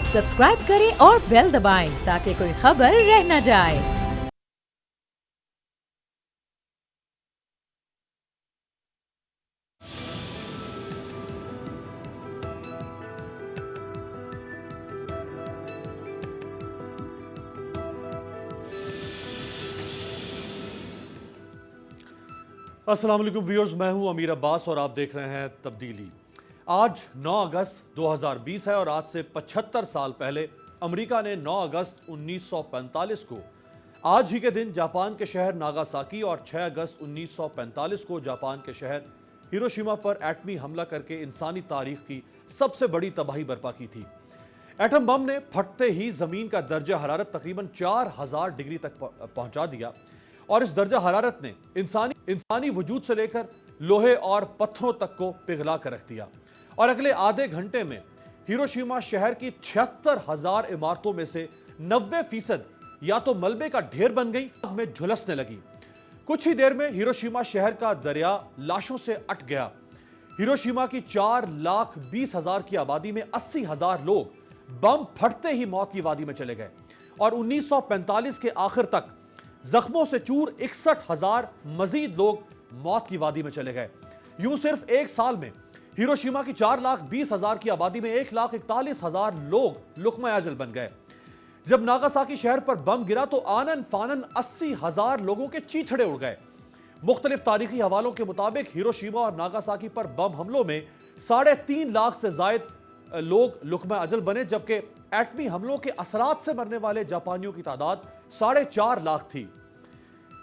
Subscribe करें और bell दबाएं ताकि कोई खबर रह न जाए। अस्सलाम वालेकुम व्यूअर्स, मैं हूं अमीर अब्बास और आप देख रहे हैं तब्दीली। आज 9 अगस्त 2020 है और आज से 75 साल पहले अमेरिका ने 9 अगस्त 1945 को आज ही के दिन जापान के शहर नागासाकी और 6 अगस्त 1945 को जापान के शहर हिरोशिमा पर एटमी हमला करके इंसानी तारीख की सबसे बड़ी तबाही बर्पा की थी। एटम बम ने फटते ही जमीन का दर्जा हरारत तकरीबन 4000 डिग्री तक पहुंचा दिया और इस दर्जा हरारत ने इंसानी वजूद से लेकर लोहे और पत्थरों तक को पिघला कर रख दिया और अगले आधे घंटे में हिरोशिमा शहर की 76,000 इमारतों में से 90% या तो मलबे का ढेर बन गई, आग में झुलसने लगी। कुछ ही देर में हिरोशिमा शहर का दरिया लाशों से अट गया। हिरोशिमा की 4,20,000 की आबादी में 80,000 लोग बम फटते ही मौत की वादी में चले गए और 1945 के आखिर तक जख्मों से चूर 61,000 मजीद लोग मौत की वादी में चले गए। यूं सिर्फ एक साल में हिरोशिमा की 4,20,000 की आबादी में 1,41,000 लोग लुक़्मा अजल बन गए। जब नागासाकी शहर पर बम गिरा तो आनन फानन 80,000 लोगों के चीथड़े उड़ गए। मुख्तलिफ तारीखी हवालों के मुताबिक हिरोशिमा और नागासाकी पर बम हमलों में 3.5 लाख से जायद लोग लुक़्मा अजल बने, जबकि एटमी हमलों के असरात से मरने वाले जापानियों की तादाद 4.5 लाख थी।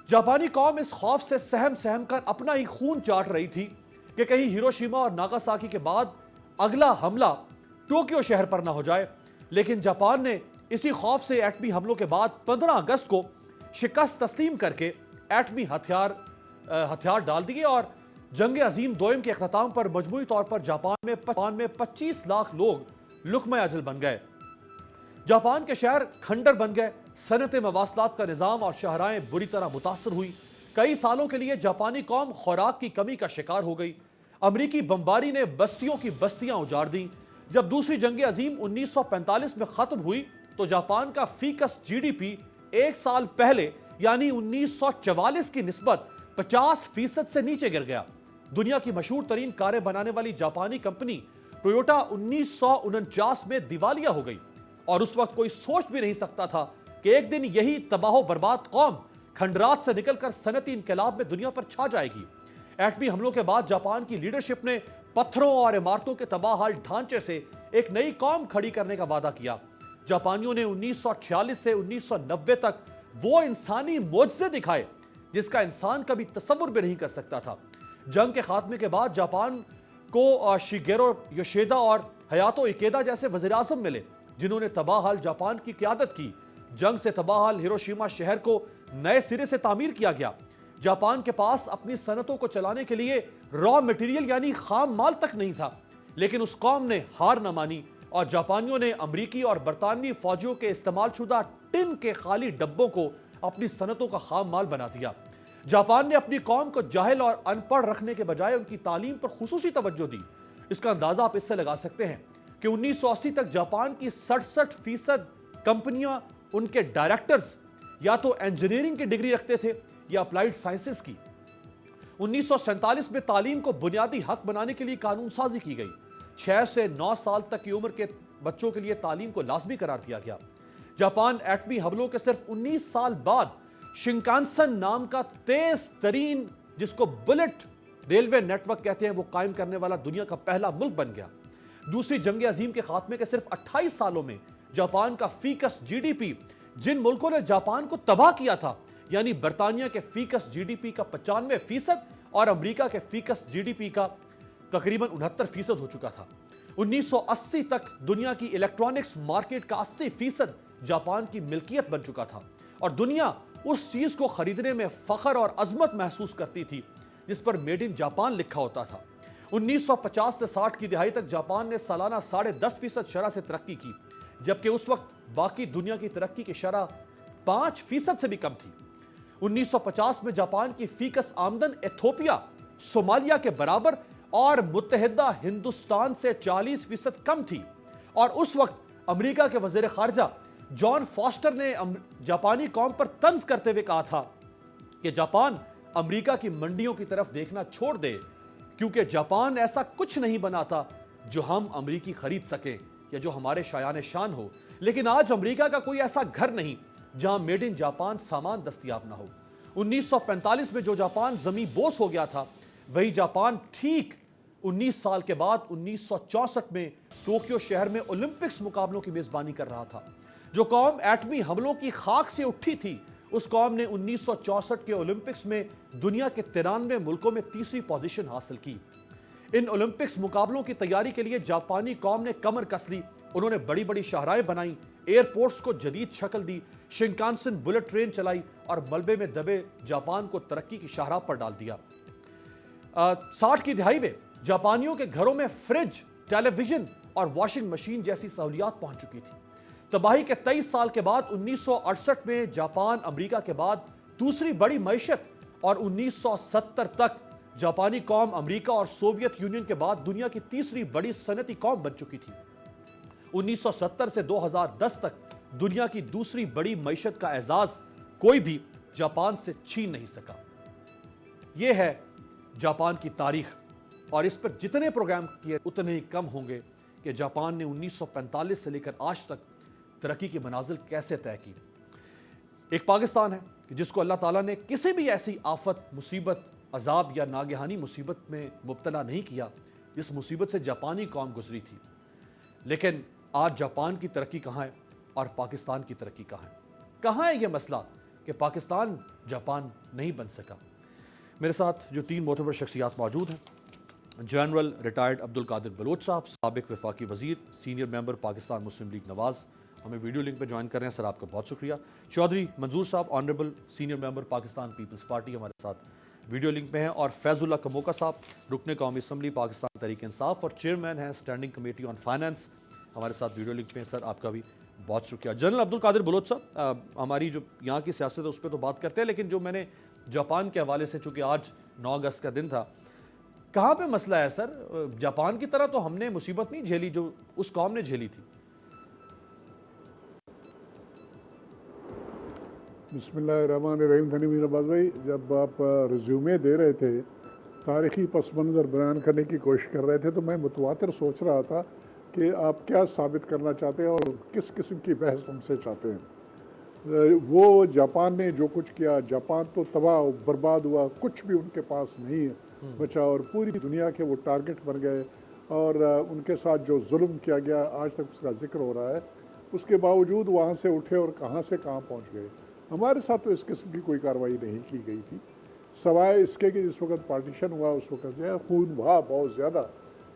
जापानी कौम इस खौफ से सहम सहम कर अपना ही खून चाट रही थी कि कहीं हिरोशिमा और नागासाकी के बाद अगला हमला टोक्यो शहर पर ना हो जाए। लेकिन जापान ने इसी खौफ से एटमी हमलों के बाद 15 अगस्त को शिकस्त तस्लीम करके एटमी हथियार डाल दिए और जंग अजीम दोयम के अख्ताम पर मजमूई तौर पर जापान में 25 लाख लोग लुक़्मा अजल बन गए। जापान के शहर खंडर बन गए। सनत मवासलात का निज़ाम और शहराएं बुरी तरह मुतासर हुई। कई सालों के लिए जापानी कौम खुराक की कमी का शिकार हो गई। अमरीकी बमबारी ने बस्तियों की बस्तियां उजाड़ दी। जब दूसरी जंग अजीम 1945 में खत्म हुई तो जापान का फीकस जीडीपी एक साल पहले यानी 1944 की निस्बत 50% से नीचे गिर गया। दुनिया की मशहूर तरीन कारें बनाने वाली जापानी कंपनी टोयोटा 1949 में दिवालिया हो गई और उस वक्त कोई सोच भी नहीं सकता था कि एक दिन यही तबाह बर्बाद कौम खंडरात से निकलकर सनती इनकलाब में दुनिया पर छा जाएगी। एटमी हमलों के बाद जापान की लीडरशिप ने पत्थरों और इमारतों के तबाहहाल ढांचे से एक नई कौम खड़ी करने का वादा किया। जापानियों ने 1946 से 1990 तक वो इंसानी मोजज़े दिखाए जिसका इंसान कभी तसव्वुर भी नहीं कर सकता था। जंग के खात्मे के बाद जापान को शिगेरो योशिदा और हयातो इकेदा जैसे वज़ीर-ए-आज़म मिले जिन्होंने तबाहहाल जापान की क़यादत की। जंग से तबाहहाल हिरोशिमा शहर को नए सिरे से तामीर किया गया। जापान के पास अपनी सनतों को चलाने के लिए रॉ मटेरियल यानी खाम माल तक नहीं था, लेकिन उस कौम ने हार न मानी और जापानियों ने अमरीकी और बरतानवी फौजियों के इस्तेमाल शुदा टिन के खाली डब्बों को अपनी सनतों का खाम माल बना दिया। जापान ने अपनी कौम को जाहिल और अनपढ़ रखने के बजाय उनकी तालीम पर खुसूसी तवज्जो दी। इसका अंदाजा आप इससे लगा सकते हैं कि 1980 तक जापान की 67% कंपनियां उनके डायरेक्टर्स या तो इंजीनियरिंग की डिग्री रखते थे या अप्लाइड साइंसेस की। 1947 में तालीम को बुनियादी हक बनाने के लिए कानून साजी की गई। 6 से 9 साल तक की उम्र के बच्चों के लिए तालीम को लाजमी करार दिया गया। जापान एटमी हमलों के सिर्फ 19 साल बाद शिंकानसन नाम का तेज तरीन, जिसको बुलेट रेलवे नेटवर्क कहते हैं, वो कायम करने वाला दुनिया का पहला मुल्क बन गया। दूसरी जंग अजीम के खात्मे के सिर्फ 28 सालों में जापान का फीकस जीडीपी जिन मुल्कों ने जापान को तबाह किया था यानी बरतानिया के फीकस जीडीपी का 95% और अमेरिका के फीकस जीडीपी का तकरीबन 69% हो चुका था। 1980 तक दुनिया की इलेक्ट्रॉनिक्स मार्केट का 80% जापान की मिल्कियत बन चुका था और दुनिया उस चीज को खरीदने में फख्र और अजमत महसूस करती थी जिस पर मेड इन जापान लिखा होता था। 1950 से 60 की दिहाई तक जापान ने सालाना 10.5% शरह से तरक्की की, जबकि उस वक्त बाकी दुनिया की तरक्की की शरह 5% से भी कम थी। 1950 में जापान की फीकस आमदन एथोपिया, सोमालिया के बराबर और मुत्तहिदा हिंदुस्तान से 40% कम थी और उस वक्त امریکہ کے وزیر خارجہ جان فاسٹر نے جاپانی قوم پر طنز کرتے ہوئے کہا تھا کہ جاپان امریکہ کی منڈیوں کی طرف دیکھنا چھوڑ دے، کیونکہ جاپان ایسا کچھ نہیں بناتا جو ہم امریکی خرید سکیں یا جو ہمارے شایان شان ہو، لیکن آج امریکہ کا کوئی ایسا گھر نہیں جہاں میڈ ان جاپان سامان دستیاب نہ ہو۔ 1945 میں جو جاپان زمیں بوس ہو گیا تھا، وہی جاپان ٹھیک 19 سال کے بعد 1964 میں ٹوکیو شہر میں اولمپکس مقابلوں کی میزبانی کر رہا تھا۔ جو قوم ایٹمی حملوں کی خاک سے اٹھی تھی، اس قوم نے 1964 کے اولمپکس میں دنیا کے 93 ملکوں میں تیسری پوزیشن حاصل کی۔ ان اولمپکس مقابلوں کی تیاری کے لیے جاپانی قوم نے کمر کس لی، انہوں نے بڑی بڑی شاہراہیں بنائیں، ایئرپورٹس کو جدید شکل دی، شنکانسن بلٹ ٹرین چلائی اور ملبے میں دبے جاپان کو ترقی کی شاہراہ پر ڈال دیا۔ 60 کی دہائی میں جاپانیوں کے گھروں میں فریج، ٹیلی ویژن اور واشنگ مشین جیسی سہولیات پہنچ چکی تھی۔ تباہی کے 23 سال کے بعد 1968 میں جاپان امریکہ کے بعد دوسری بڑی معیشت اور 1970 تک جاپانی قوم امریکہ اور سوویت یونین کے بعد دنیا کی تیسری بڑی صنعتی قوم بن چکی تھی۔ 1970 سے 2010 تک دنیا کی دوسری بڑی معیشت کا اعزاز کوئی بھی جاپان سے چھین نہیں سکا۔ یہ ہے جاپان کی تاریخ، اور اس پر جتنے پروگرام کیے اتنے ہی کم ہوں گے کہ جاپان نے 1945 سے لے کر آج تک ترقی کی منازل کیسے طے کی۔ ایک پاکستان ہے جس کو اللہ تعالیٰ نے کسی بھی ایسی آفت، مصیبت، عذاب یا ناگہانی مصیبت میں مبتلا نہیں کیا جس مصیبت سے جاپانی قوم گزری تھی۔ لیکن آج جاپان کی ترقی کہاں ہے اور پاکستان کی ترقی کہاں ہے؟ کہاں ہے یہ مسئلہ کہ پاکستان جاپان نہیں بن سکا؟ میرے ساتھ جو 3 معتبر شخصیات موجود ہیں، جنرل ریٹائرڈ عبدالقادر بلوچ صاحب، سابق وفاقی وزیر، سینئر ممبر پاکستان مسلم لیگ نواز، ہمیں ویڈیو لنک پہ جوائن کر رہے ہیں، سر آپ کا بہت شکریہ۔ چودھری منظور صاحب، honourable senior member Pakistan Peoples Party, ہمارے ساتھ ویڈیو لنک پہ ہیں، اور فیض اللہ کموکا صاحب، رکن قومی اسمبلی پاکستان تحریک انصاف اور چیئرمین ہیں اسٹینڈنگ کمیٹی آن فائنانس، ہمارے ساتھ ویڈیو لنک پہ ہیں۔ سر آپ کا بھی بہت شکریہ۔ جنرل عبدالقادر بلوچ صاحب، ہماری جو یہاں کی سیاست ہے اس پہ تو بات کرتے ہیں، لیکن جو میں نے جاپان کے حوالے سے، چونکہ آج 9 اگست کا دن تھا، کہاں پہ مسئلہ ہے سر؟ جاپان کی طرح تو ہم نے مصیبت نہیں جھیلی جو اس قوم نے جھیلی تھی۔ بسم اللہ الرحمن الرحیم۔ تنویر عباس بھائی، جب آپ ریزیومے دے رہے تھے، تاریخی پس منظر بیان کرنے کی کوشش کر رہے تھے، تو میں متواتر سوچ رہا تھا کہ آپ کیا ثابت کرنا چاہتے ہیں اور کس قسم کی بحث ہم سے چاہتے ہیں۔ وہ جاپان نے جو کچھ کیا، جاپان تو تباہ و برباد ہوا، کچھ بھی ان کے پاس نہیں بچا، اور پوری دنیا کے وہ ٹارگٹ بن گئے، اور ان کے ساتھ جو ظلم کیا گیا آج تک اس کا ذکر ہو رہا ہے۔ اس کے باوجود وہاں سے اٹھے اور کہاں سے کہاں پہنچ گئے۔ ہمارے ساتھ تو اس قسم کی کوئی کارروائی نہیں کی گئی تھی، سوائے اس کے کہ جس وقت پارٹیشن ہوا اس وقت جو ہے خون بہا بہت زیادہ،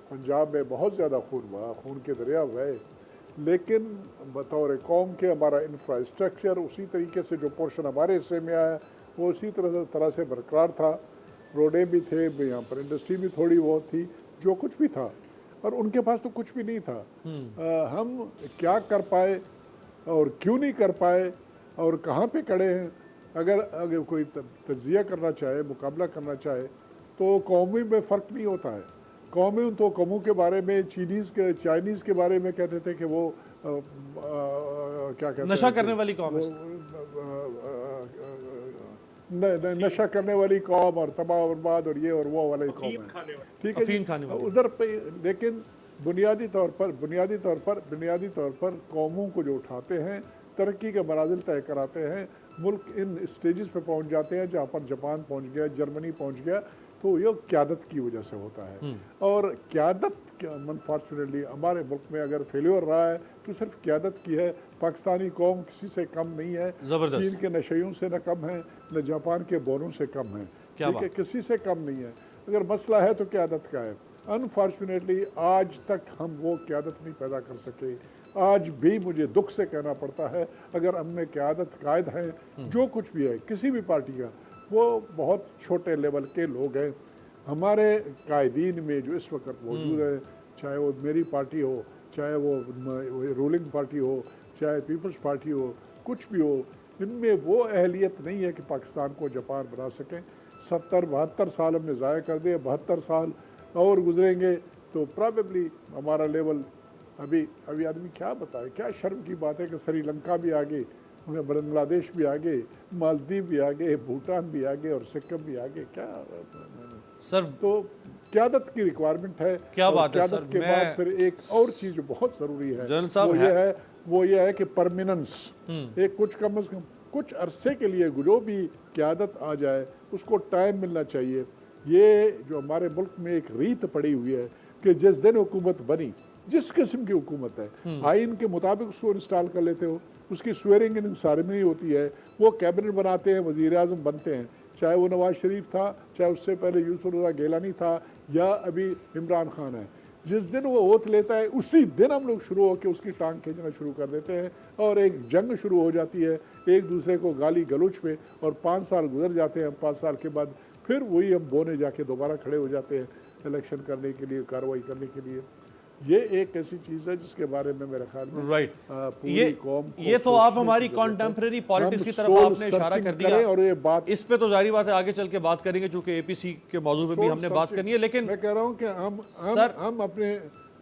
پنجاب میں بہت زیادہ خون بہا، خون کے دریا بہے، لیکن بطور قوم کے ہمارا انفراسٹرکچر اسی طریقے سے جو پورشن ہمارے حصے میں آیا وہ اسی طرح سے برقرار تھا۔ روڈیں بھی تھے، یہاں پر انڈسٹری بھی تھوڑی بہت تھی، جو کچھ بھی تھا، اور ان کے پاس تو کچھ بھی نہیں تھا۔ ہم کیا کر پائے اور کیوں نہیں کر پائے اور کہاں پہ کھڑے ہیں، اگر کوئی تجزیہ کرنا چاہے، مقابلہ کرنا چاہے، تو قومی میں فرق نہیں ہوتا ہے۔ قومی تو قوموں کے بارے میں چائنیز کے بارے میں کہتے تھے کہ وہ کیا کہتے ہیں، نشہ کرنے والی قوم ہے، نشہ کرنے والی قوم اور تباہ و برباد اور یہ اور وہ والی قوم ہے، ٹھیک ہے افیم کھانے والی ادھر پہ۔ لیکن بنیادی طور پر قوموں کو جو اٹھاتے ہیں، ترقی کے منازل طے کراتے ہیں، ملک ان اسٹیجز پہ پہنچ جاتے ہیں جہاں پر جاپان پہنچ گیا، جرمنی پہنچ گیا، تو یہ قیادت کی وجہ سے ہوتا ہے۔ اور قیادت انفارچونیٹلی ہمارے ملک میں اگر فیلیور رہا ہے تو صرف قیادت کی ہے۔ پاکستانی قوم کسی سے کم نہیں ہے، چین کے نشیوں سے نہ کم ہے، نہ جاپان کے بوروں سے کم ہے، ٹھیک ہے، کسی سے کم نہیں ہے۔ اگر مسئلہ ہے تو قیادت کا ہے۔ انفارچونیٹلی آج تک ہم وہ قیادت نہیں پیدا کر سکے۔ آج بھی مجھے دکھ سے کہنا پڑتا ہے، اگر ہم میں قائد ہیں، جو کچھ بھی ہے کسی بھی پارٹی کا، وہ بہت چھوٹے لیول کے لوگ ہیں۔ ہمارے قائدین میں جو اس وقت موجود ہیں، چاہے وہ میری پارٹی ہو، چاہے وہ رولنگ پارٹی ہو، چاہے پیپلز پارٹی ہو، کچھ بھی ہو، ان میں وہ اہلیت نہیں ہے کہ پاکستان کو جاپان بنا سکیں۔ 72 سال ہم نے ضائع کر دیے، 72 سال اور گزریں گے تو پرابیبلی ہمارا لیول अभी आदमी क्या बताए, क्या शर्म की बात है कि श्रीलंका भी आगे, बांग्लादेश भी आगे, मालदीव भी आगे, भूटान भी आगे और सिक्किम भी आगे। क्या सर तो क्यादत की रिक्वायरमेंट है। क्या और बात है सर, क्यादत के बाद फिर एक और चीज जो बहुत जरूरी है जनरल साहब वो ये है कि परमिनेंस। एक कुछ कम से कम कुछ अरसे के लिए जो भी क्यादत आ जाए उसको टाइम मिलना चाहिए। ये जो हमारे मुल्क में एक रीत पड़ी हुई है कि जिस दिन हुकूमत बनी, जिस किस्म की हुकूमत है, आइन के मुताबिक उसको इंस्टॉल कर लेते हो, उसकी स्वेरिंग इन सेरेमनी होती है, वो कैबिनेट बनाते हैं, वजीर आज़म बनते हैं, चाहे वो नवाज शरीफ था, चाहे उससे पहले यूसुफ रज़ा गिलानी था, या अभी इमरान खान है। जिस दिन वो ओथ लेता है उसी दिन हम लोग शुरू होकर उसकी टांग खींचना शुरू कर देते हैं और एक जंग शुरू हो जाती है एक दूसरे को गाली गलौच पे, और 5 साल गुजर जाते हैं। 5 साल के बाद फिर वही हम बोने जाके दोबारा खड़े हो जाते हैं इलेक्शन करने के लिए, कार्रवाई करने के लिए। ये एक ऐसी चीज़ है जिसके बारे में मेरे ख्याल में राइट, पूरी कौम को ये तो आप सोचने हमारी की जरूरत है। कॉन्टेम्पररी पॉलिटिक्स की हम तरफ soul आपने इशारा searching कर दिया, करें और ये बात इस पे तो जारी बात है आगे चल के बात करेंगे, चूंकि एपीसी के मौजू पे भी हमने बात करनी है। लेकिन मैं कह रहा हूँ कि सर हम अपने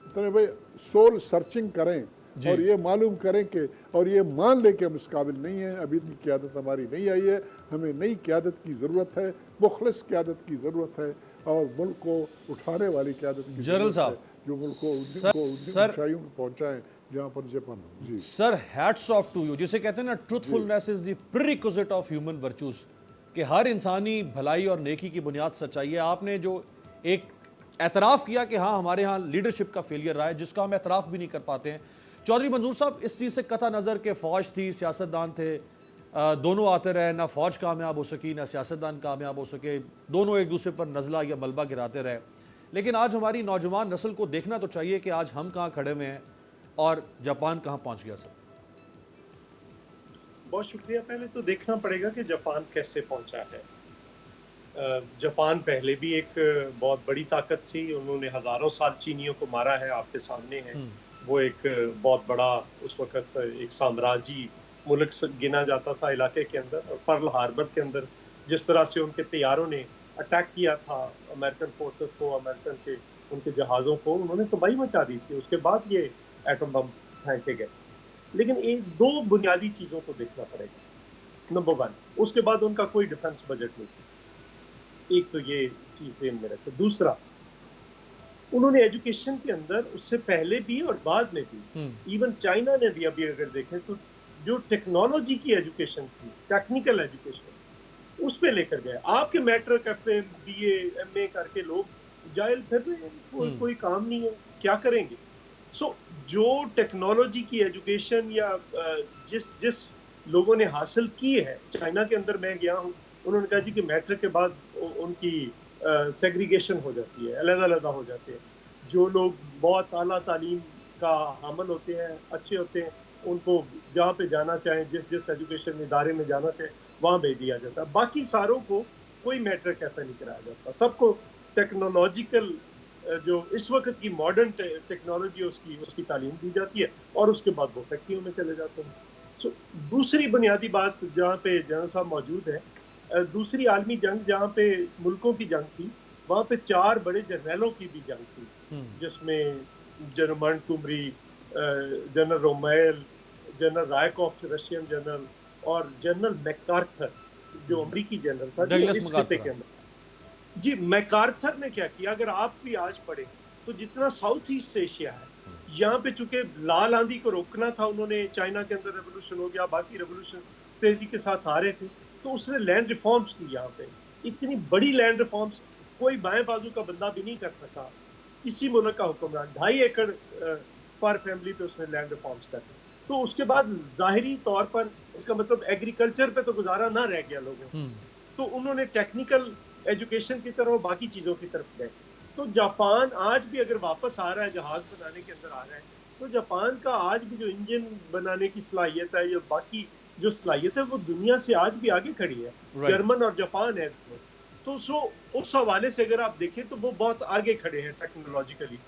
तरह भाई सोल सर्चिंग करें और ये मालूम करें कि, और ये मान ले कि हम इस काबिल नहीं हैं, अभी इतनी क़यादत हमारी नहीं आई है, हमें नई क़यादत की ज़रूरत है, मुखलिस क़यादत की ज़रूरत है और मुल्क को उठाने वाली क़यादत की जनरल साहब, जो मुल्क को सर ऊंचाइयों को पहुंचाएं जहाँ पर जापान हो। जी sir, hats off to you. जिसे कहते हैं ना, truthfulness is the prerequisite of human virtues, कि हर इंसानी भलाई और नेकी की बुनियाद सच्चाई है। आपने जो एक एतराफ़ किया कि हाँ हमारे यहाँ लीडरशिप का फेलियर रहा है, जिसका हम एतराफ़ भी नहीं कर पाते हैं। चौधरी मंजूर साहब, इस चीज़ से कता नज़र के फ़ौज थी, सियासतदान थे, दोनों आते रहे, ना फ़ौज कामयाब हो सकी ना सियासतदान कामयाब हो सके, दोनों एक दूसरे पर नज़ला या मलबा गिराते रहे। लेकिन आज हमारी नौजवान नस्ल को देखना तो चाहिए कि आज हम कहाँ खड़े हुए हैं और जापान कहाँ पहुँच गया। सर बहुत शुक्रिया। पहले तो देखना पड़ेगा कि जापान कैसे पहुंचा है। जापान पहले भी एक बहुत बड़ी ताकत थी, उन्होंने हजारों साल चीनियों को मारा है, आपके सामने है। वो एक बहुत बड़ा उस वक्त एक साम्राज्य मुल्क गिना जाता था इलाके के अंदर। और पर्ल हार्बर के अंदर जिस तरह से उनके तैयारों ने अटैक किया था अमेरिकन फोर्सेस को, अमेरिकन के उनके जहाज़ों को, उन्होंने तबाही मचा दी थी। उसके बाद ये एटम बम फेंके गए। लेकिन एक दो बुनियादी चीज़ों को देखना पड़ेगा। नंबर 1, उसके बाद उनका कोई डिफेंस बजट नहीं था। एक तो ये चीज़ ध्यान में रखें। दूसरा, उन्होंने एजुकेशन के अंदर उससे पहले भी और बाद में भी, इवन चाइना ने भी अभी अगर देखें तो जो टेक्नोलॉजी की एजुकेशन थी, टेक्निकल एजुकेशन, उस पे लेकर गए। आपके मैट्रिक एफए बीए एमए करके लोग जाहिल फिर रहे हैं, कोई काम नहीं है, क्या करेंगे। सो जो टेक्नोलॉजी की एजुकेशन या जिस लोगों ने हासिल की है, चाइना के अंदर मैं गया हूँ, उन्होंने कहा जी कि मैट्रिक के बाद उनकी सेग्रीगेशन हो जाती है, अलग-अलग हो जाते हैं। जो लोग बहुत आला तालीम का हामिल होते हैं, अच्छे होते हैं, उनको जहाँ पे जाना चाहें, जिस एजुकेशन इदारे में जाना चाहें, वहाँ भेज दिया जाता है। बाकी सारों को कोई मैट्रिक ऐसा नहीं कराया जाता। सबको टेक्नोलॉजिकल जो इस वक्त की मॉडर्न टेक्नोलॉजी उसकी तालीम दी जाती है और उसके बाद वो फैक्ट्रियों में चले जाते हैं। सो दूसरी बुनियादी बात जहाँ पे जनरल साहब मौजूद है, दूसरी आलमी जंग जहाँ पे मुल्कों की जंग थी, वहाँ पे 4 बड़े जनरलों की भी जंग थी, जिसमें general Montgomery, general Rommel, general रायकॉफ रशियन जनरल, और जनरल मैकार्थर जो अमेरिकी जनरल था इस खिते के अंदर। जी, मैकार्थर ने क्या किया, अगर आप भी आज पढ़े तो जितना साउथ ईस्ट एशिया है, यहाँ पे चूंकि लाल आंधी को रोकना था, उन्होंने चाइना के अंदर रेवोल्यूशन हो गया, बाकी रेवोल्यूशन तेजी के साथ आ रहे थे, तो उसने लैंड रिफॉर्म्स की। यहाँ पे इतनी बड़ी लैंड रिफॉर्म्स कोई बाएं बाजू का बंदा भी नहीं कर सका। किसी मुल्क का हुक्मरान 2.5 एकड़ पर फैमिली पे उसने लैंड रिफॉर्म्स कर दी। तो उसके बाद जाहिरी तौर पर इसका मतलब एग्रीकल्चर पे तो गुजारा ना रह गया लोगों, तो उन्होंने टेक्निकल एजुकेशन की तरफ, बाकी चीज़ों की तरफ गए। तो जापान आज भी अगर वापस आ रहा है, जहाज बनाने के अंदर आ रहा है, तो जापान का आज भी जो इंजन बनाने की सलाहियत है या बाकी जो सलाहियत है, वो दुनिया से आज भी आगे खड़ी है। जर्मन और जापान है तो उस हवाले से अगर आप देखें तो वो बहुत आगे खड़े हैं टेक्नोलॉजिकली।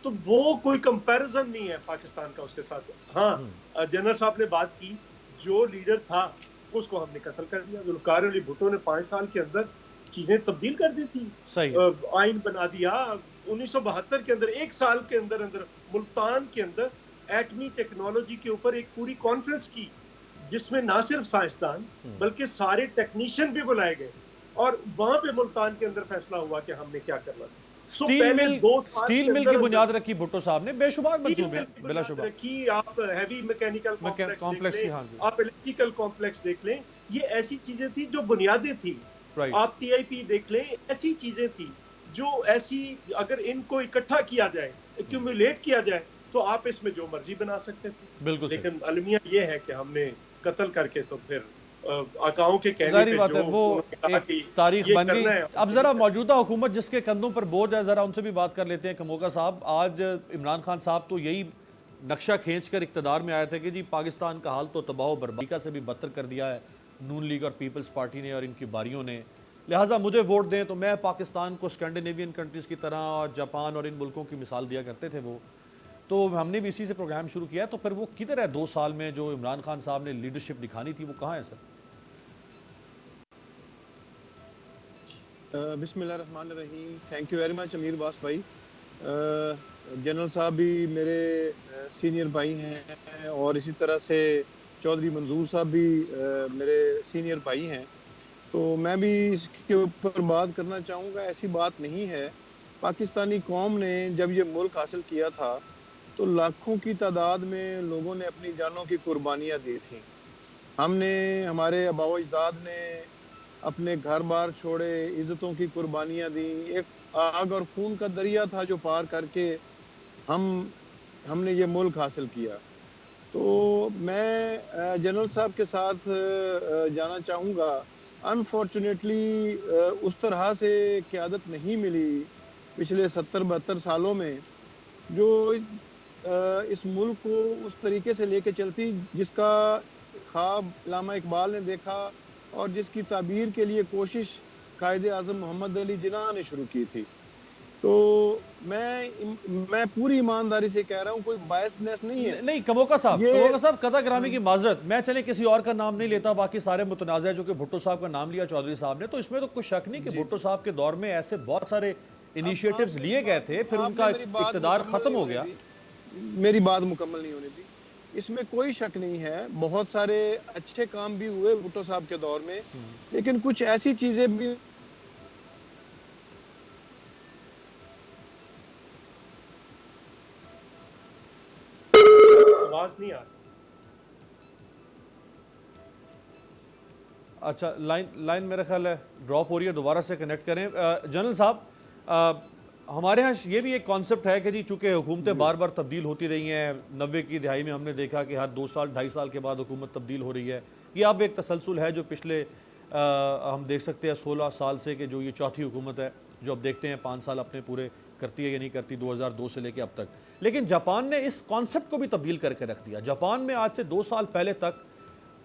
तो वो कोई कंपैरिजन नहीं है पाकिस्तान का उसके साथ। हाँ, जनरल साहब ने बात की, जो लीडर था उसको हमने कत्ल कर दिया। जुल्फिकार अली भुट्टो ने 5 साल के अंदर چیزیں تبدیل کر دی تھی. صحیح. آئین بنا دیا 1972 کے اندر، ایک سال کے اندر اندر ملتان کے اندر ایٹمی ٹیکنالوجی کے اوپر ایک پوری کانفرنس کی، جس میں نہ صرف سائنسدان بلکہ سارے ٹیکنیشین بھی بلائے گئے، اور وہاں پہ ملتان کے اندر فیصلہ ہوا کہ ہم نے کیا کرنا تھا. اسٹیل مل کی بنیاد رکھی بھٹو صاحب نے، بے شمار منصوبے بلا شبہ رکھی. آپ ہیوی میکینیکل کمپلیکس دیکھ لیں، آپ الیکٹریکل کمپلیکس دیکھ لیں، یہ ایسی چیزیں تھی جو بنیادیں تھی. آپ ٹی آئی پی دیکھ لیں، ایسی چیزیں تھی جو ایسی اگر ان کو اکٹھا کیا جائے، ایکیومولیٹ کیا جائے، تو آپ اس میں جو مرضی بنا سکتے تھے. بالکل. لیکن المیہ یہ ہے کہ ہم نے قتل کر کے تو پھر آقاؤں کے کہنے ظاہری بات ہے وہ ایک تاریخ بن گئی. اب ذرا موجودہ حکومت جس کے کندھوں پر بوجھ ہے، ذرا ان سے بھی بات کر لیتے ہیں. کموکا صاحب، آج عمران خان صاحب تو یہی نقشہ کھینچ کر اقتدار میں آئے تھے کہ جی پاکستان کا حال تو تباہ و بربادی سے بھی بدتر کر دیا ہے نون لیگ اور پیپلز پارٹی نے اور ان کی باریوں نے، لہٰذا مجھے ووٹ دیں. تو میں پاکستان کو اسکینڈینیوین کنٹریز کی طرح اور جاپان اور ان ملکوں کی مثال دیا کرتے تھے وہ. تو ہم نے بھی اسی سے پروگرام شروع کیا ہے. تو پھر وہ کدھر ہے 2 سال میں جو عمران خان صاحب نے لیڈرشپ دکھانی تھی، وہ کہاں ہے سر؟ بسم اللہ الرحمن الرحیم. تھینک یو ویری مچ امیر عباس بھائی. جنرل صاحب بھی میرے سینئر بھائی ہیں، اور اسی طرح سے چودھری منظور صاحب بھی میرے سینئر بھائی ہیں. تو میں بھی اس کے اوپر بات کرنا چاہوں گا. ایسی بات نہیں ہے. پاکستانی قوم نے جب یہ ملک حاصل کیا تھا تو لاکھوں کی تعداد میں لوگوں نے اپنی جانوں کی قربانیاں دی تھیں. ہم نے، ہمارے آباء و اجداد نے اپنے گھر بار چھوڑے، عزتوں کی قربانیاں دیں. ایک آگ اور خون کا دریا تھا جو پار کر کے ہم نے یہ ملک حاصل کیا. تو میں جنرل صاحب کے ساتھ جانا چاہوں گا. انفارچونیٹلی اس طرح سے قیادت نہیں ملی پچھلے 70-72 سالوں میں جو اس ملک کو اس طریقے سے لے کے چلتی جس کا خواب علامہ اقبال نے دیکھا اور جس کی تعبیر کے لیے کوشش قائد اعظم محمد علی جناح نے شروع کی تھی. تو میں پوری ایمانداری سے کہہ رہا ہوں، کوئی بائسنس نہیں ہے. نہیں کموکا صاحب قطع گرامی کی معذرت، میں چلیں کسی اور کا نام نہیں لیتا، باقی سارے متنازع جو کہ بھٹو صاحب کا نام لیا چودھری صاحب نے، تو اس میں تو کوئی شک نہیں کہ بھٹو صاحب کے دور میں ایسے بہت سارے انیشیٹیوز لیے گئے تھے، پھر ان کا اقتدار ختم ہو گیا. میری بات مکمل نہیں ہونے دی. اس میں کوئی شک نہیں ہے، بہت سارے اچھے کام بھی ہوئے بھٹو صاحب کے دور میں، لیکن کچھ ایسی چیزیں بھی آواز نہیں آ رہی. اچھا لائن میرا خیال ہے ڈراپ ہو رہی ہے، دوبارہ سے کنیکٹ کریں. جنرل صاحب، ہمارے ہاں یہ بھی ایک کانسیپٹ ہے کہ جی چونکہ حکومتیں بار بار تبدیل ہوتی رہی ہیں، 90 کی دہائی میں ہم نے دیکھا کہ ہر 2 سال 2.5 سال کے بعد حکومت تبدیل ہو رہی ہے. یہ اب ایک تسلسل ہے جو پچھلے ہم دیکھ سکتے ہیں 16 سال سے کہ جو یہ چوتھی حکومت ہے جو اب دیکھتے ہیں 5 سال اپنے پورے کرتی ہے یا نہیں کرتی 2002 سے لے کے اب تک. لیکن جاپان نے اس کانسیپٹ کو بھی تبدیل کر کے رکھ دیا. جاپان میں آج سے 2 سال پہلے تک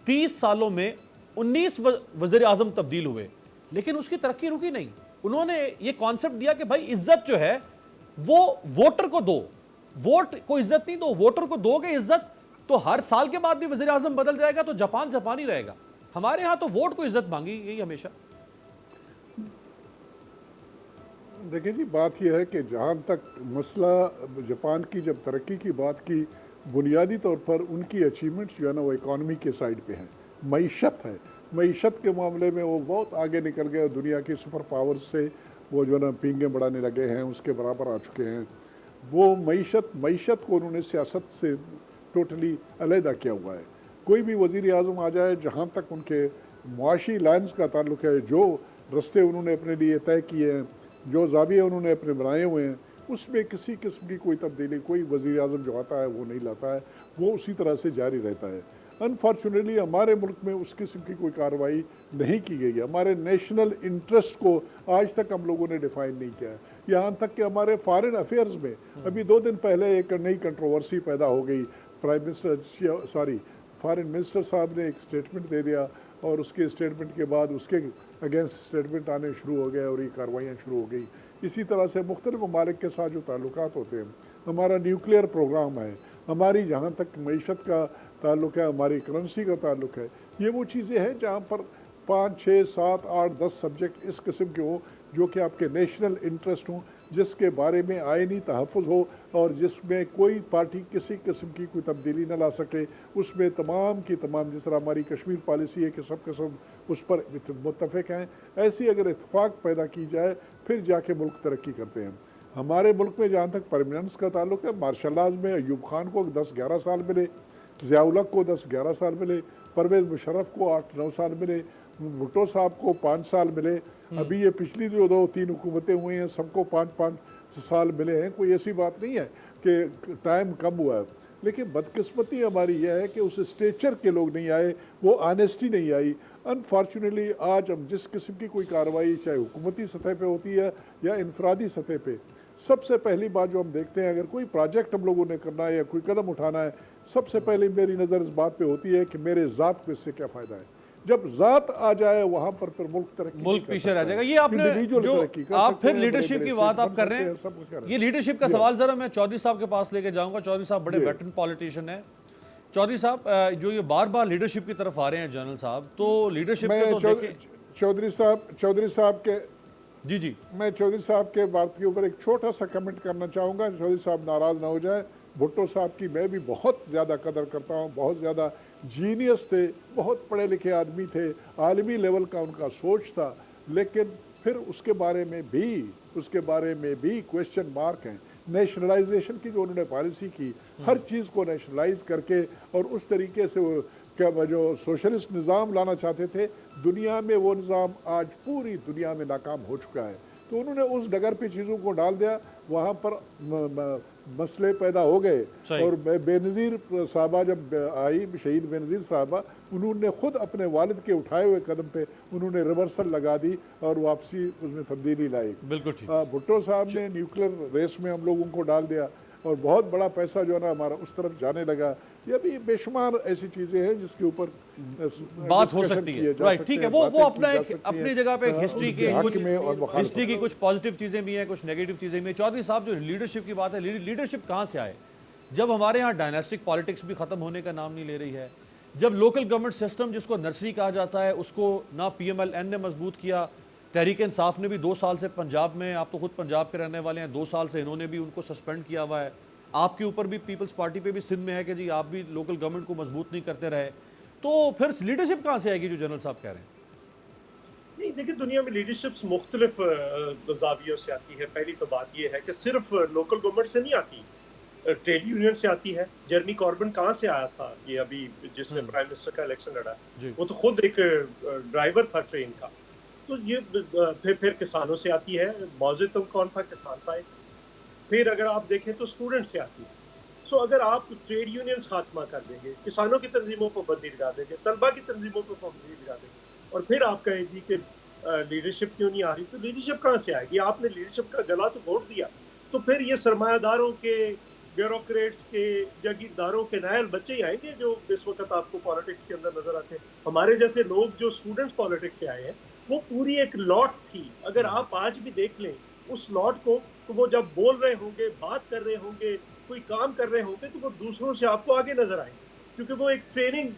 30 سالوں میں 19 وزیر اعظم تبدیل ہوئے، لیکن اس کی ترقی رکی نہیں. انہوں نے یہ کانسیپٹ دیا کہ بھائی عزت جو ہے وہ ووٹر کو دو، ووٹ کو عزت نہیں دو، ووٹر کو دو گے عزت تو ہر سال کے بعد بھی وزیر اعظم بدل جائے گا تو جاپان جاپانی رہے گا. ہمارے ہاں تو ووٹ کو عزت مانگی گئی ہمیشہ. دیکھیں جی، بات یہ ہے کہ جہاں تک مسئلہ جاپان کی جب ترقی کی بات کی، بنیادی طور پر ان کی اچیومنٹس جو ہے نا وہ اکانومی کے سائڈ پہ ہیں. معیشت ہے، معیشت کے معاملے میں وہ بہت آگے نکل گئے. دنیا کی سپر پاورز سے وہ جو ہے نا پینگیں بڑھانے لگے ہیں، اس کے برابر آ چکے ہیں. وہ معیشت کو انہوں نے سیاست سے ٹوٹلی علیحدہ کیا ہوا ہے. کوئی بھی وزیر اعظم آ جائے، جہاں تک ان کے معاشی لائنز کا تعلق ہے، جو رستے انہوں نے اپنے لیے طے کیے ہیں، جو زاویے انہوں نے اپنے بنائے ہوئے ہیں، اس میں کسی قسم کی کوئی تبدیلی کوئی وزیر اعظم جو آتا ہے وہ نہیں لاتا ہے. وہ اسی طرح سے جاری رہتا ہے. انفارچونیٹلی ہمارے ملک میں اس قسم کی کوئی کارروائی نہیں کی گئی ہے. ہمارے نیشنل انٹرسٹ کو آج تک ہم لوگوں نے ڈیفائن نہیں کیا ہے. یہاں تک کہ ہمارے فارن افیئرز میں ابھی 2 دن پہلے ایک نئی کنٹروورسی پیدا ہو گئی. فارن منسٹر صاحب نے ایک سٹیٹمنٹ دے دیا اور اس کے سٹیٹمنٹ کے بعد اس کے اگینسٹ سٹیٹمنٹ آنے شروع ہو گئے اور یہ کارروائیاں شروع ہو گئی. اسی طرح سے مختلف ممالک کے ساتھ جو تعلقات ہوتے ہیں، ہمارا نیوکلیئر پروگرام ہے، ہماری جہاں تک معیشت کا تعلق ہے، ہماری کرنسی کا تعلق ہے، یہ وہ چیزیں ہیں جہاں پر 5, 6, 7, 8, 10 सब्जेक्ट इस किस्म के हों जो कि आपके नेशनल इंटरेस्ट हों, जिसके बारे में आइनी तहफ़्फ़ुज़ हो और जिसमें कोई पार्टी किसी किस्म की कोई तब्दीली न ला सके। उसमें तमाम की तमाम, जिस तरह हमारी कश्मीर पॉलिसी है कि सब के सब उस पर मुत्तफ़िक़ हैं, ऐसी अगर इत्तेफाक पैदा की जाए फिर जाके मुल्क तरक्की करते हैं। हमारे मुल्क में जहाँ तक परमानेंस का ताल्लुक है, मार्शल लॉज में अयूब खान को 10-11 साल मिले, ज़ियाउल हक को 10-11 साल मिले, परवेज़ मुशर्रफ को 8-9 साल मिले, भुट्टो साहब को 5 साल मिले। अभी ये पिछली जो 2-3 हुकूमतें हुई हैं सबको 5-5 साल मिले हैं। कोई ऐसी बात नहीं है कि टाइम कम हुआ है, लेकिन बदकिस्मती हमारी यह है कि उस स्टेचर के लोग नहीं आए, वो ऑनेस्टी नहीं आई। अनफॉर्चुनेटली आज हम जिस किस्म की कोई कार्रवाई चाहे हुकूमती सतह पे होती है या इनफरादी सतह पे, सबसे पहली बात जो हम देखते हैं, अगर कोई प्रोजेक्ट हम लोगों ने करना है या कोई कदम उठाना है, सबसे पहले मेरी नज़र इस बात पे होती है कि मेरे ज़ात को इससे क्या फ़ायदा है। जब ज़ात आ जाए वहाँ पर फिर मुल्क पीछे रह जाएगा। ये आपने जो आप फिर लीडरशिप की बात आप कर रहे हैं, ये लीडरशिप का सवाल ज़रा मैं चौधरी साहब के पास लेके जाऊँगा। चौधरी साहब बड़े वेटरन पॉलिटिशियन हैं। चौधरी साहब, जो ये बार बार लीडरशिप की तरफ आ रहे हैं जनरल साहब, तो लीडरशिप के तो देखिए चौधरी साहब के जी मैं चौधरी साहब के बात के ऊपर एक छोटा सा कमेंट करना चाहूँगा, चौधरी साहब नाराज़ ना हो जाए। भुट्टो साहब की मैं भी बहुत ज़्यादा कदर करता हूँ, बहुत ज़्यादा जीनियस थे, बहुत पढ़े लिखे आदमी थे, आलमी लेवल का उनका सोच था, लेकिन फिर उसके बारे में भी क्वेश्चन मार्क हैं। नेशनलाइजेशन की जो उन्होंने पॉलिसी की, हर चीज़ को नेशनलाइज करके और उस तरीके से वो जो सोशलिस्ट निज़ाम लाना चाहते थे, दुनिया में वो निज़ाम आज पूरी दुनिया में नाकाम हो चुका है। तो उन्होंने उस डगर पे चीज़ों को डाल दिया, वहाँ पर मसले पैदा हो गए। और बेनज़ीर साहबा जब आई, शहीद बेनज़ीर साहबा, उन्होंने खुद अपने वालिद के उठाए हुए कदम पे उन्होंने रिवर्सल लगा दी और वापसी उसमें तब्दीली लाई। बिल्कुल ठीक। भुट्टो साहब ने न्यूक्लियर रेस में हम लोगों को डाल दिया और बहुत बड़ा पैसा जो है ना हमारा उस तरफ जाने लगा। ये भी बेशुमार ऐसी चीज़ें हैं जिसके ऊपर बात हो सकती है। राइट, ठीक है। वो अपना एक अपनी जगह पे हिस्ट्री की कुछ पॉजिटिव चीज़ें भी हैं, कुछ नेगेटिव चीज़ें भी हैं। चौधरी साहब, जो लीडरशिप की बात है, लीडरशिप कहाँ से आए? जब हमारे यहाँ डायनेस्टिक पॉलिटिक्स भी ख़त्म होने का नाम नहीं ले रही है, जब लोकल गवर्नमेंट सिस्टम जिसको नर्सरी कहा जाता है उसको ना PMLN ने मजबूत किया, तहरीक इंसाफ ने भी 2 साल से पंजाब में, आप तो खुद पंजाब के रहने वाले हैं, 2 साल से इन्होंने भी उनको सस्पेंड किया हुआ है। आपके ऊपर भी पीपल्स पार्टी पे भी सिंध में है कि जी आप भी लोकल गवर्नमेंट को मजबूत नहीं करते रहे, तो फिर लीडरशिप कहाँ से आएगी जो जनरल साहब कह रहे हैं? नहीं, देखिए, दुनिया में लीडरशिप्स मुख्तलिफ ज़ावियों से आती है। पहली तो बात यह है कि सिर्फ लोकल गवर्नमेंट से नहीं आती, ट्रेड यूनियन से आती है। जर्मी कॉर्बन कहाँ से आया था? ये अभी जिसने प्राइम मिनिस्टर का इलेक्शन लड़ा, वो तो खुद एक ड्राइवर था ट्रेन का। तो ये फिर किसानों से आती है। मौजूद तो कौन था? किसान था। फिर अगर आप देखें तो स्टूडेंट से आती है। सो अगर आप ट्रेड यूनियंस खात्मा कर देंगे, किसानों की तंजीमों को बंदी लगा देंगे, तलबा की तंजीमों को बंदी लगा देंगे, और फिर आप कहें जी कि लीडरशिप क्यों नहीं आ रही, तो लीडरशिप कहाँ से आएगी? आपने लीडरशिप का गला तो घोट दिया। तो फिर ये सरमायादारों के, ब्यूरोक्रेट्स के, जागीरदारों के नायल बच्चे ही आएंगे जो इस वक्त आपको पॉलिटिक्स के अंदर नजर आते हैं। हमारे जैसे लोग जो स्टूडेंट्स पॉलिटिक्स से आए हैं, वो पूरी एक लॉट थी। अगर आप आज भी देख लें उस लॉट को, तो वो जब बोल रहे होंगे, बात कर रहे होंगे, कोई काम कर रहे होंगे, तो वो दूसरों से आपको आगे नजर आएंगे, क्योंकि वो एक ट्रेनिंग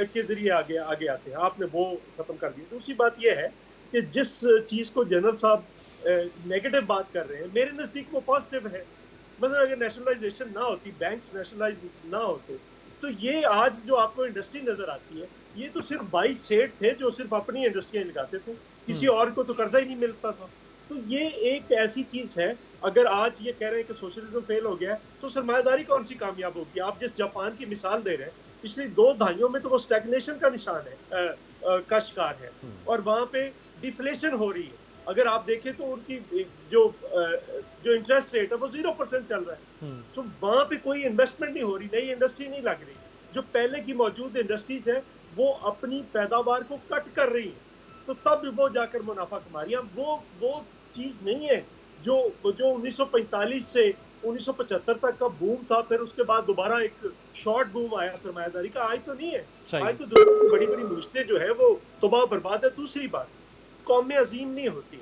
के जरिए आगे आते हैं। आपने वो खत्म कर दिया। दूसरी बात यह है कि जिस चीज़ को जनरल साहब नेगेटिव बात कर रहे हैं, मेरे नज़दीक वो पॉजिटिव है। मतलब अगर नेशनलाइजेशन ना होती, बैंक्स नेशनलाइज ना होते, तो ये आज जो आपको इंडस्ट्री नजर आती है, ये तो सिर्फ 22 सेठ थे जो सिर्फ अपनी इंडस्ट्रियां लगाते थे, किसी और को तो कर्जा ही नहीं मिलता था। तो ये एक ऐसी चीज है, अगर आज ये कह रहे हैं कि सोशलिज्म फेल हो गया है, तो सरमायादारी कौन सी कामयाब होगी? आप जिस जापान की मिसाल दे रहे हैं, पिछली 2 दहाइयों में तो वो स्टैग्नेशन का निशान है, का शिकार है, और वहां पे डिफ्लेशन हो रही है। अगर आप देखें तो उनकी जो इंटरेस्ट रेट है वो 0% चल रहा है। तो वहां पे कोई इन्वेस्टमेंट नहीं हो रही, नई इंडस्ट्री नहीं लग रही। जो पहले की मौजूद इंडस्ट्रीज है वो अपनी पैदावार को कट कर रही है, तो तब वो जाकर मुनाफा कमा रही है। वो चीज नहीं है जो 1945 से 1975 तक का बूम था, फिर उसके बाद दोबारा एक शॉर्ट बूम आया सरमायादारी का। आज तो नहीं है। आज तो दुनिया की बड़ी बड़ी मुश्किलें जो है वो तबाह बर्बाद है। दूसरी बात, कौमें अजीम नहीं होती।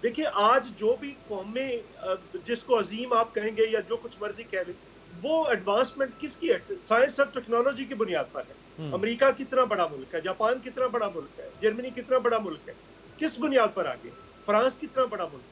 देखिए, आज जो भी कौमें, जिसको अजीम आप कहेंगे या जो कुछ मर्जी कह लें, वो एडवांसमेंट किसकी है? साइंस और टेक्नोलॉजी की बुनियाद पर है। अमेरिका कितना बड़ा मुल्क है, जापान कितना बड़ा मुल्क है, जर्मनी कितना बड़ा मुल्क है, किस बुनियाद पर आगे? फ्रांस कितना बड़ा मुल्क है?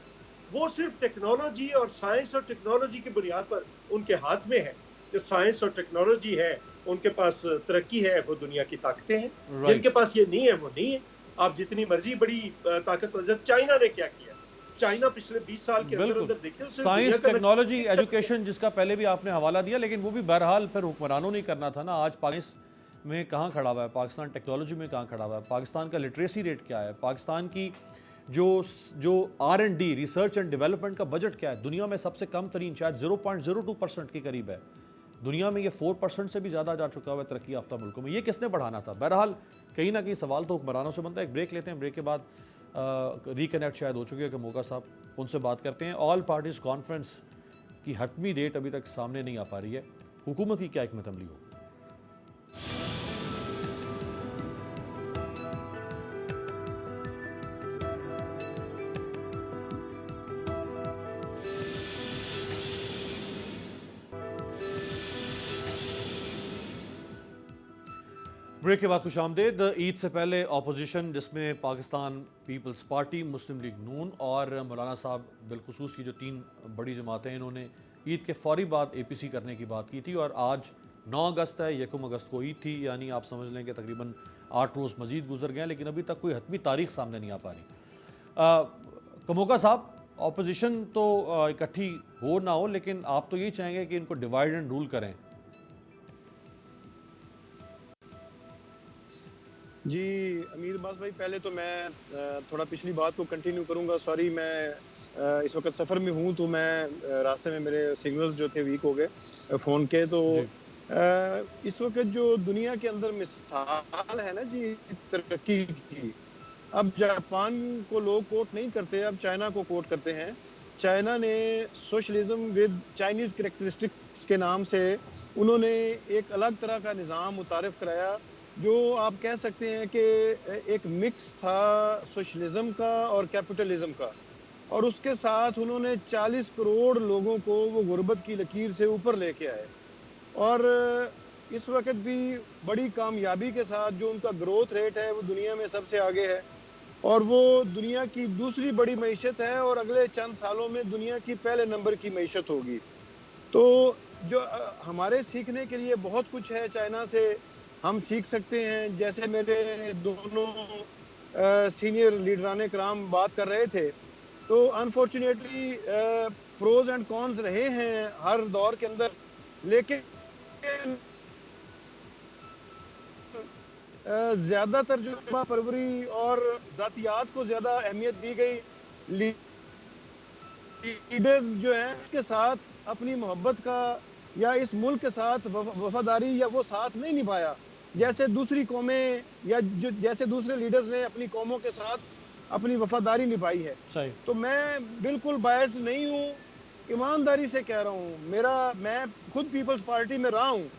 वो सिर्फ टेक्नोलॉजी और साइंस और टेक्नोलॉजी की बुनियाद पर उनके हाथ में है। जो साइंस और टेक्नोलॉजी है, उनके पास तरक्की है, वो दुनिया की ताकतें हैं। जिनके पास ये नहीं है, वो नहीं है। आप जितनी मर्जी बड़ी ताकत, चाइना ने क्या किया? चाइना पिछले 20 साल के अंदर अंदर देखते साइंस टेक्नोलॉजी एजुकेशन जिसका पहले भी आपने हवाला दिया, लेकिन वो भी बहरहाल फिर हुक्मरानों ने करना था ना। आज पाकिस्तान में कहाँ खड़ा हुआ है, पाकिस्तान टेक्नोलॉजी में कहाँ खड़ा हुआ है, पाकिस्तान का लिटरेसी रेट क्या है, पाकिस्तान की जो R&D रिसर्च एंड डेवलपमेंट का बजट क्या है? दुनिया में सबसे कम तरीन, शायद 0.02% के करीब है। दुनिया में ये 4% से भी ज़्यादा जा चुका हुआ है तरक्की याफ्ता मुल्कों में। ये किसने बढ़ाना था? बहरहाल कहीं ना कहीं सवाल तो हुक्मरानों से बनता है। एक ब्रेक लेते हैं, ब्रेक के बाद रिकनेक्ट शायद हो चुकी है कि मौका साहब, उनसे बात करते हैं। ऑल पार्टीज़ कॉन्फ्रेंस की हतमी डेट अभी तक सामने नहीं आ पा रही है, हुकूमत की क्या हिकमत अमली हो? ब्रेक के बाद खुश आमदेद। ईद से पहले अपोजिशन, जिसमें पाकिस्तान पीपल्स पार्टी, मुस्लिम लीग नून और मौलाना साहब बिलखुसूस की जो 3 बड़ी जमातें, इन्होंने ईद के फौरी बाद APC करने की बात की थी। और आज 9 अगस्त है, 1 अगस्त को ईद थी, यानी आप समझ लें कि तकरीबन 8 रोज़ मजीद गुजर गए, लेकिन अभी तक कोई हतमी तारीख सामने नहीं आ पा रही। कमोका साहब, अपोजिशन तो इकट्ठी हो ना हो, लेकिन आप तो यही चाहेंगे कि इनको डिवाइड एंड रूल करें। जी अमीर अब्बास भाई, पहले तो मैं थोड़ा पिछली बात को कंटिन्यू करूंगा। सॉरी, मैं इस वक्त सफ़र में हूं, तो मैं रास्ते में मेरे सिग्नल्स जो थे वीक हो गए फ़ोन के। तो इस वक्त जो दुनिया के अंदर मिसाल है ना जी तरक्की की, अब जापान को लोग कोट नहीं करते, अब चाइना को कोट करते हैं। चाइना ने सोशलिज्म विद चाइनीज़ कैरेक्टरिस्टिक्स के नाम से उन्होंने एक अलग तरह का निज़ाम मुतारिफ कराया, जो आप कह सकते हैं कि एक मिक्स था सोशलिज्म का और कैपिटलिज्म का। और उसके साथ उन्होंने 40 करोड़ लोगों को वो गुर्बत की लकीर से ऊपर लेके आए। और इस वक्त भी बड़ी कामयाबी के साथ जो उनका ग्रोथ रेट है, वो दुनिया में सबसे आगे है। और वो दुनिया की दूसरी बड़ी मईशत है, और अगले चंद सालों में दुनिया की पहले नंबर की मईशत होगी। तो जो हमारे सीखने के लिए बहुत कुछ है चाइना से, हम सीख सकते हैं। जैसे मेरे दोनों सीनियर लीडरान कराम बात कर रहे थे, तो अनफॉर्चुनेटली प्रोज एंड कॉन्स रहे हैं हर दौर के अंदर, लेकिन ज़्यादातर जो परवरी और ज़ातियात को ज़्यादा अहमियत दी गई। लीडर्स जो हैं इसके साथ अपनी मोहब्बत का या इस मुल्क के साथ वफादारी या वो साथ नहीं निभाया, जैसे दूसरी कौमें या जैसे दूसरे लीडर्स ने अपनी कौमों के साथ अपनी वफादारी निभाई है। तो मैं बिल्कुल बायस नहीं हूँ, ईमानदारी से कह रहा हूँ। मैं खुद पीपल्स पार्टी में रहा हूँ।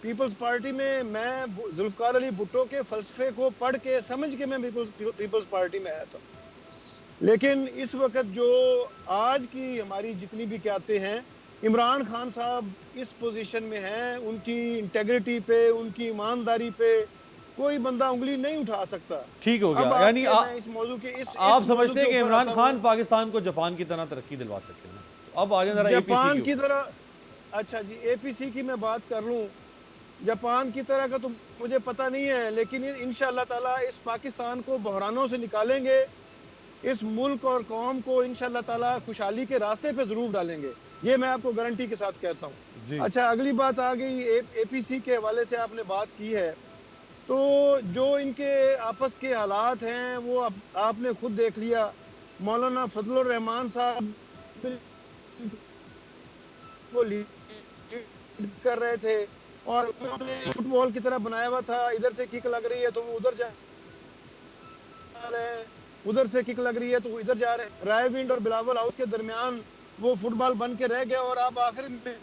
पीपल्स पार्टी में मैं जुल्फकार अली भुट्टो के फलसफे को पढ़ के समझ के मैं पीपल्स पार्टी में आया था। लेकिन इस वक्त जो आज की हमारी जितनी भी क़यादतें हैं, इमरान खान साहब इस पोजीशन में हैं, उनकी इंटेग्रिटी पे, उनकी ईमानदारी पे कोई बंदा उंगली नहीं उठा सकता। ठीक हो गया, यानी इस मौजू के आप समझते हैं कि इमरान खान पाकिस्तान को जापान की तरह तरक्की दिलवा सकते हैं? अब आगे जरा जापान की तरह। अच्छा जी, APC की मैं बात कर लूँ, जापान की तरह का तो मुझे पता नहीं है, लेकिन इंशाअल्लाह ताला इस पाकिस्तान को बहरानों से निकालेंगे, इस मुल्क और कौम को इंशाअल्लाह ताला खुशहाली के रास्ते पे जरूर डालेंगे, ये मैं आपको गारंटी के साथ कहता हूँ। अच्छा, अगली बात आ गई APC के हवाले से आपने बात की है, तो जो इनके आपस के हालात हैं वो आपने खुद देख लिया। मौलाना फजलुर रहमान साहब वो लीड कर रहे थे और उन्होंने फुटबॉल की तरह बनाया हुआ था, इधर से किक लग रही है तो वो उधर जा रहे हैं, उधर से किक लग रही है तो इधर जा रहे हैं। रायविंड और बिलावल हाउस के दरमियान वो फुटबॉल बन के रह गया और आप आखिर में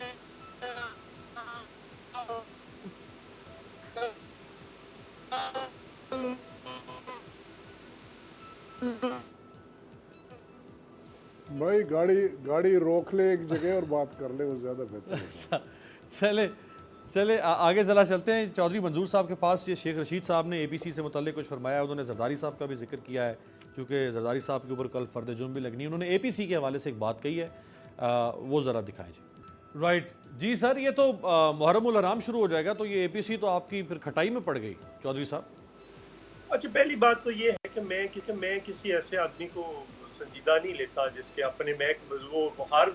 भाई गाड़ी रोक ले एक जगह और बात कर ले, वो ज्यादा बेहतर है। چلے آگے ذرا چلتے ہیں چودھری منظور صاحب کے پاس. یہ شیخ رشید صاحب نے اے پی سی سے متعلق کچھ فرمایا, انہوں نے زرداری صاحب کا بھی ذکر کیا ہے کیونکہ زرداری صاحب کے اوپر کل فرد جرم بھی لگنی ہے. انہوں نے اے پی سی کے حوالے سے ایک بات کہی ہے, وہ ذرا دکھائیں جی. رائٹ جی سر, یہ تو محرم الحرام شروع ہو جائے گا, تو یہ اے پی سی تو آپ کی پھر کھٹائی میں پڑ گئی چودھری صاحب. اچھا, پہلی بات تو یہ ہے کہ میں کسی ایسے آدمی کو سنجیدہ نہیں لیتا جس کے اپنے وہ ہر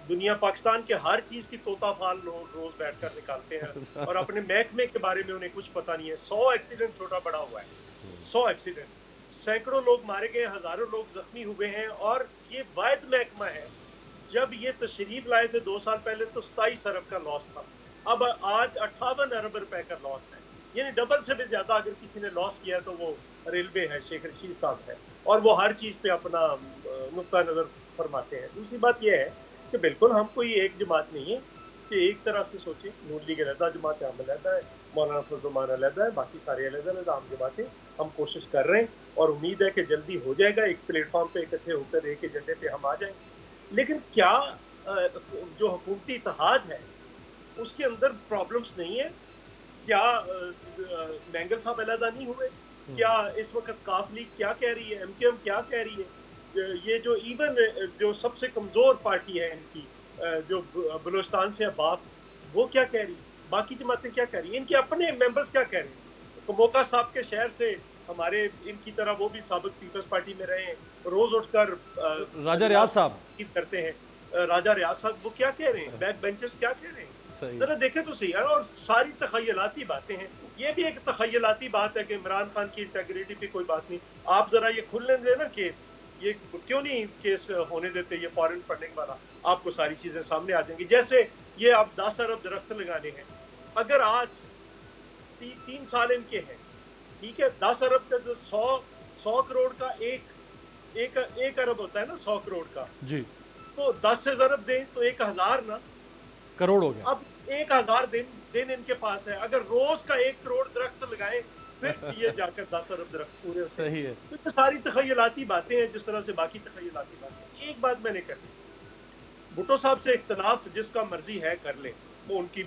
دنیا پاکستان کے ہر چیز کی طوطا فال روز بیٹھ کر نکالتے ہیں اور اپنے محکمے کے بارے میں انہیں کچھ پتہ نہیں ہے. 100 ایکسیڈنٹ چھوٹا بڑا ہوا ہے, 100 ایکسیڈنٹ, سینکڑوں لوگ مارے گئے, ہزاروں لوگ زخمی ہوئے ہیں, اور یہ واحد محکمہ ہے. جب یہ تشریف لائے تھے 2 سال پہلے تو 27 ارب کا لاس تھا, اب آج 58 ارب روپے کا لاس ہے, یعنی ڈبل سے بھی زیادہ. اگر کسی نے لاس کیا تو وہ ریلوے ہے, شیخ رشید صاحب ہے, اور وہ ہر چیز پہ اپنا نقطہ نظر فرماتے ہیں. دوسری بات یہ ہے کہ بالکل ہم کوئی ایک جماعت نہیں ہے کہ ایک طرح سے سوچیں. نون لیگ علیحدہ, جماعت عام علیحدہ ہے, مولانا فضل الرحمان علیحدہ ہے, باقی سارے علیحدہ علیحدہ عام جماعتیں. ہم کوشش کر رہے ہیں اور امید ہے کہ جلدی ہو جائے گا, ایک پلیٹ فارم پہ اکٹھے ہو کر ایک ایجنڈے پہ ہم آ جائیں. لیکن کیا جو حکومتی اتحاد ہے اس کے اندر پرابلمس نہیں ہے؟ کیا مینگل صاحب علیحدہ نہیں ہوئے؟ کیا اس وقت کاف لیگ کیا کہہ رہی ہے, ایم کیو ایم کیا کہہ رہی ہے, یہ جو ایون جو سب سے کمزور پارٹی ہے ان کی جو بلوچستان سے باپ, وہ کیا کہہ رہی ہے, باقی جماعتیں کیا کہہ رہی ہیں, ان کے اپنے ممبرز کیا کہہ رہے ہیں. کموکا صاحب کے شہر سے ہمارے ان کی طرح وہ بھی سابق پیپلز پارٹی میں رہے ہیں, روز اٹھ کر راجہ ریاض صاحب کرتے ہیں. راجہ ریاض صاحب وہ کیا کہہ رہے ہیں, بیک بینچرز کیا کہہ رہے ہیں, ذرا دیکھیں تو صحیح. اور ساری تخیلاتی باتیں ہیں. یہ بھی ایک تخیلاتی بات ہے کہ عمران خان کی انٹیگریٹی پہ کوئی بات نہیں. آپ ذرا یہ کھلنے دیں نا کیس, یہ کیوں نہیں کیس ہونے دیتے یہ فارن فنڈنگ والا, آپ کو ساری چیزیں سامنے آ جائیں گی. جیسے یہ آپ 10 ارب درخت لگانے ہیں, اگر آج 3 سال ان کے ہیں, ٹھیک ہے, 10 ارب کا جو 100 کروڑ کا ایک ارب ہوتا ہے نا 100 کروڑ کا جی, تو 10 سے ضرب دیں تو 1000 نا کروڑ ہو گیا. اب 1000 دن ان کے پاس ہے, اگر روز کا 1 کروڑ درخت لگائیں پھر یہ جا کر 10 ارب درخت پورے ہوتے ہیں. صحیح ہے. تو یہ ساری تخیلاتی باتیں ہیں جس طرح سے باقی تخیلاتی باتیں. ایک بات میں نے کر دی, بھٹو صاحب سے اختلاف جس کا مرضی ہے کر لیں, وہ ان کی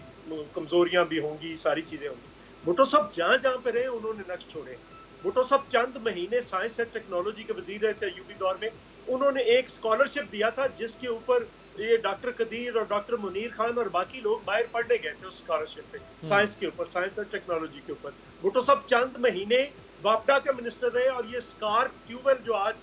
کمزوریاں بھی ہوں گی, ساری چیزیں ہوں گی. بھٹو صاحب جہاں پہ رہے انہوں نے نقش چھوڑے. بھٹو صاحب چند مہینے سائنس اینڈ ٹیکنالوجی کے وزیر رہے تھے ایوبی دور میں, انہوں نے ایک اسکالرشپ دیا تھا جس کے اوپر یہ ڈاکٹر قدیر اور ڈاکٹر منیر خان اور باقی لوگ باہر پڑھنے گئے تھے اس اسکالرشپ پہ, سائنس کے اوپر, سائنس اور ٹیکنالوجی کے اوپر. بھٹو صاحب چند مہینے واپڈا کے منسٹر رہے, اور یہ اسکارپ ٹیوبل جو آج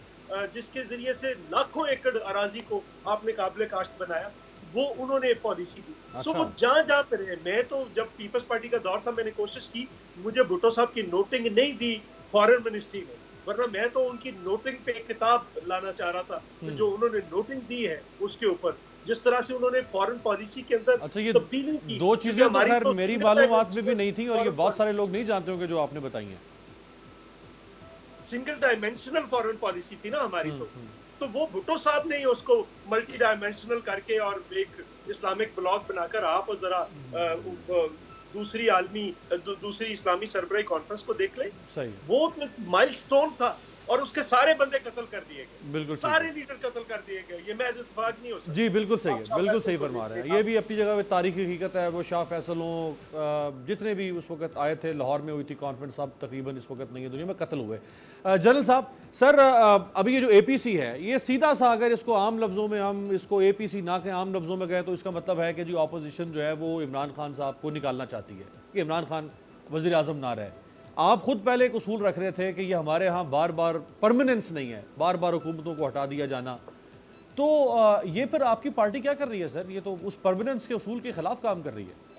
جس کے ذریعے سے لاکھوں ایکڑ اراضی کو آپ نے قابل کاشت بنایا, وہ انہوں نے پالیسی دی. سو وہ جہاں پہ رہے. میں تو جب پیپلز پارٹی کا دور تھا میں نے کوشش کی, مجھے بھٹو صاحب کی نوٹنگ نہیں دی فارن منسٹری میں, ورنہ میں تو ان کی نوٹنگ پہ ایک کتاب لانا چاہ رہا تھا. جو انہوں نے نوٹنگ دی ہے اس کے اوپر, جس طرح سے انہوں نے فارن پالیسی کے اندر تبدیلی کی. 2 چیزیں تو خیر میری معلومات میں بھی نہیں تھی, اور یہ بہت سارے لوگ نہیں جانتے ہوں گے جو آپ نے بتائی ہیں. سنگل ڈائمینشنل فارن پالیسی تھی نا ہماری, تو وہ بھٹو صاحب نے اس کو ملٹی ڈائمینشنل کر کے اور ایک اسلامک بلاک بنا کر آپ اور ذرا دوسری اسلامی سربراہی کانفرنس کو دیکھ لیں. وہ مائل سٹون تھا, اور اس کے سارے بندے قتل کر دیے گئے, بالکل سارے لیڈر قتل کر دیے گئے. یہ محض اتفاق نہیں ہو سکتا. جی بالکل صحیح ہے, بالکل صحیح فرما رہے ہیں. یہ بھی اپنی جگہ پہ تاریخی حقیقت ہے. وہ شاہ فیصل ہوں, جتنے بھی اس وقت آئے تھے, لاہور میں ہوئی تھی کانفرنس, اب تقریباً اس وقت نہیں ہے دنیا میں, قتل ہوئے. جنرل صاحب, سر ابھی یہ جو اے پی سی ہے, یہ سیدھا سا اگر اس کو عام لفظوں میں ہم اس کو اے پی سی نہ کہ عام لفظوں میں گئے تو اس کا مطلب ہے کہ جو اپوزیشن جو ہے وہ عمران خان صاحب کو نکالنا چاہتی ہے کہ عمران خان وزیر اعظم نہ رہے. آپ خود پہلے ایک اصول رکھ رہے تھے کہ یہ ہمارے ہاں بار بار پرماننس نہیں ہے, بار بار حکومتوں کو ہٹا دیا جانا, تو یہ پھر آپ کی پارٹی کیا کر رہی ہے سر؟ یہ تو اس پرماننس کے اصول کے خلاف کام کر رہی ہے.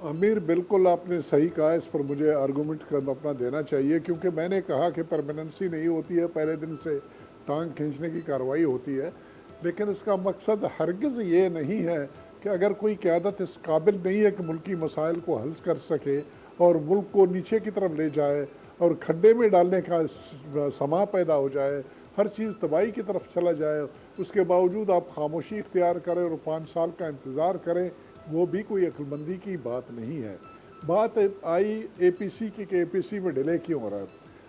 امیر بالکل آپ نے صحیح کہا, اس پر مجھے آرگومنٹ اپنا دینا چاہیے, کیونکہ میں نے کہا کہ پرماننسی نہیں ہوتی ہے, پہلے دن سے ٹانگ کھینچنے کی کارروائی ہوتی ہے, لیکن اس کا مقصد ہرگز یہ نہیں ہے کہ اگر کوئی قیادت اس قابل نہیں ہے کہ ملکی مسائل کو حل کر سکے اور ملک کو نیچے کی طرف لے جائے اور کھڈے میں ڈالنے کا سما پیدا ہو جائے, ہر چیز تباہی کی طرف چلا جائے, اس کے باوجود آپ خاموشی اختیار کریں اور 5 سال کا انتظار کریں, وہ بھی کوئی عقل مندی کی بات نہیں ہے. بات آئی اے پی سی کی کہ اے پی سی میں ڈیلے کیوں ہو رہا ہے.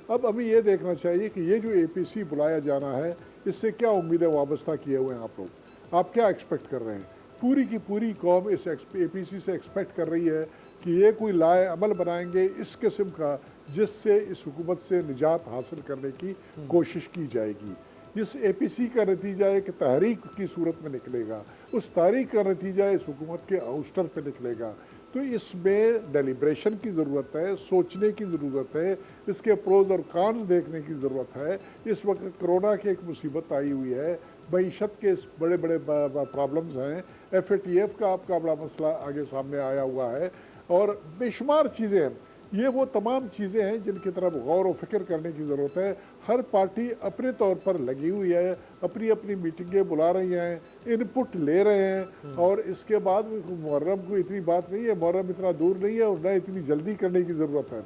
اب ہمیں یہ دیکھنا چاہیے کہ یہ جو اے پی سی بلایا جانا ہے, اس سے کیا امیدیں وابستہ کیے ہوئے ہیں آپ لوگ, آپ کیا ایکسپیکٹ کر رہے ہیں؟ पूरी की पूरी कौम इस APC से एक्सपेक्ट कर रही है कि ये कोई लाए अमल बनाएंगे इस किस्म का जिससे इस हुकूमत से निजात हासिल करने की कोशिश की जाएगी। इस APC का नतीजा एक तहरीक की सूरत में निकलेगा, उस तहरीक का नतीजा इस हुकूमत के आउस्टर पे निकलेगा। तो इसमें डेलिब्रेशन की ज़रूरत है, सोचने की ज़रूरत है, इसके प्रोज और कॉन्स देखने की ज़रूरत है। इस वक्त कोरोना की एक मुसीबत आई हुई है, मईशत के बड़े बड़े प्रॉब्लम्स हैं, FATF का आपका बड़ा मसला आगे सामने आया हुआ है और बेशुमार चीज़ें हैं। ये वो तमाम चीज़ें हैं जिनकी तरफ गौर व फिक्र करने की ज़रूरत है। हर पार्टी अपने तौर पर लगी हुई है, अपनी अपनी मीटिंगें बुला रही हैं, इनपुट ले रहे हैं और इसके बाद मुहर्रम को इतनी बात नहीं है, मुहर्रम इतना दूर नहीं है और न इतनी जल्दी करने की ज़रूरत है।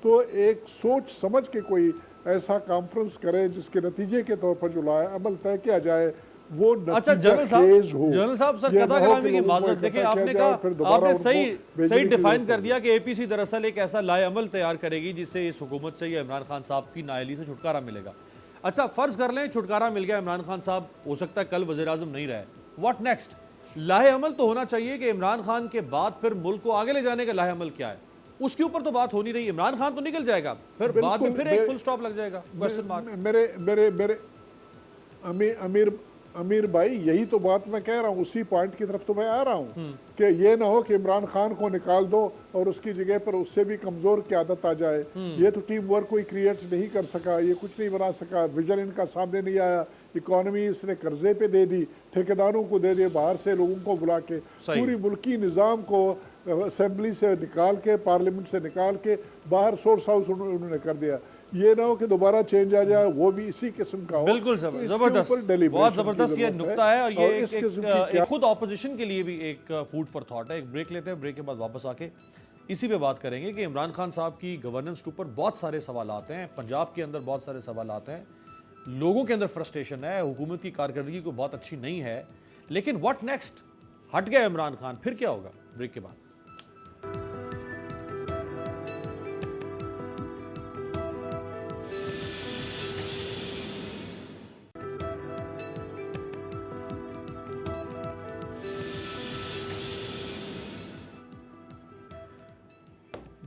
तो एक सोच समझ के कोई ऐसा कॉन्फ्रेंस करे जिसके नतीजे के तौर पर जो लाया अमल तय किया जाए वो अच्छा जनरल साहब सर कथा कलामी की माजरत, देखिए आपने कहा, आपने सही डिफाइन कर दिया कि APC दरअसल एक ऐसा लाए अमल तैयार करेगी जिससे इस हुकूमत से या इमरान खान साहब की नाअहली से छुटकारा मिलेगा। अच्छा फर्ज कर लें छुटकारा मिल गया, इमरान खान साहब हो सकता है कल वज़ीर आज़म नहीं रहे, व्हाट नेक्स्ट? लाए अमल तो होना चाहिए कि इमरान खान के बाद फिर मुल्क को आगे ले जाने का लाए अमल क्या है, उसके ऊपर तो बात हो नहीं रही। इमरान खान तो निकल जाएगा, फिर बाद में फिर एक फुल स्टॉप लग जाएगा, क्वेश्चन मार्क। मेरे अमीर भाई यही तो बात मैं कह रहा हूँ, उसी पॉइंट की तरफ तो मैं आ रहा हूँ कि ये ना हो कि इमरान खान को निकाल दो और उसकी जगह पर उससे भी कमजोर की आदत आ जाए। ये तो टीम वर्क कोई क्रिएट नहीं कर सका, ये कुछ नहीं बना सका, विजन इनका सामने नहीं आया, इकोनॉमी इसने कर्जे पे दे दी, ठेकेदारों को दे दिए, बाहर से लोगों को बुला के पूरी मुल्की निज़ाम को असेंबली से निकाल के, पार्लियामेंट से निकाल के बाहर सोर्स हाउस उन्होंने कर दिया। ये ना हो कि दोबारा चेंज आ जाए, वो भी इसी किस्म का हो। बिल्कुल जबरदस्त, बहुत जबरदस्त ये नुक्ता है और ये एक खुद ऑपोजिशन के लिए भी एक फूड फॉर थॉट है। एक ब्रेक लेते हैं, ब्रेक के बाद वापस आके इसी पे बात करेंगे कि इमरान खान साहब की गवर्नेंस के ऊपर बहुत सारे सवाल आते हैं, पंजाब के अंदर बहुत सारे सवाल आते हैं, लोगों के अंदर फ्रस्ट्रेशन है, हुकूमत की कारकर्दगी को बहुत अच्छी नहीं है, लेकिन व्हाट नेक्स्ट? हट गया इमरान खान, फिर क्या होगा? ब्रेक के बाद।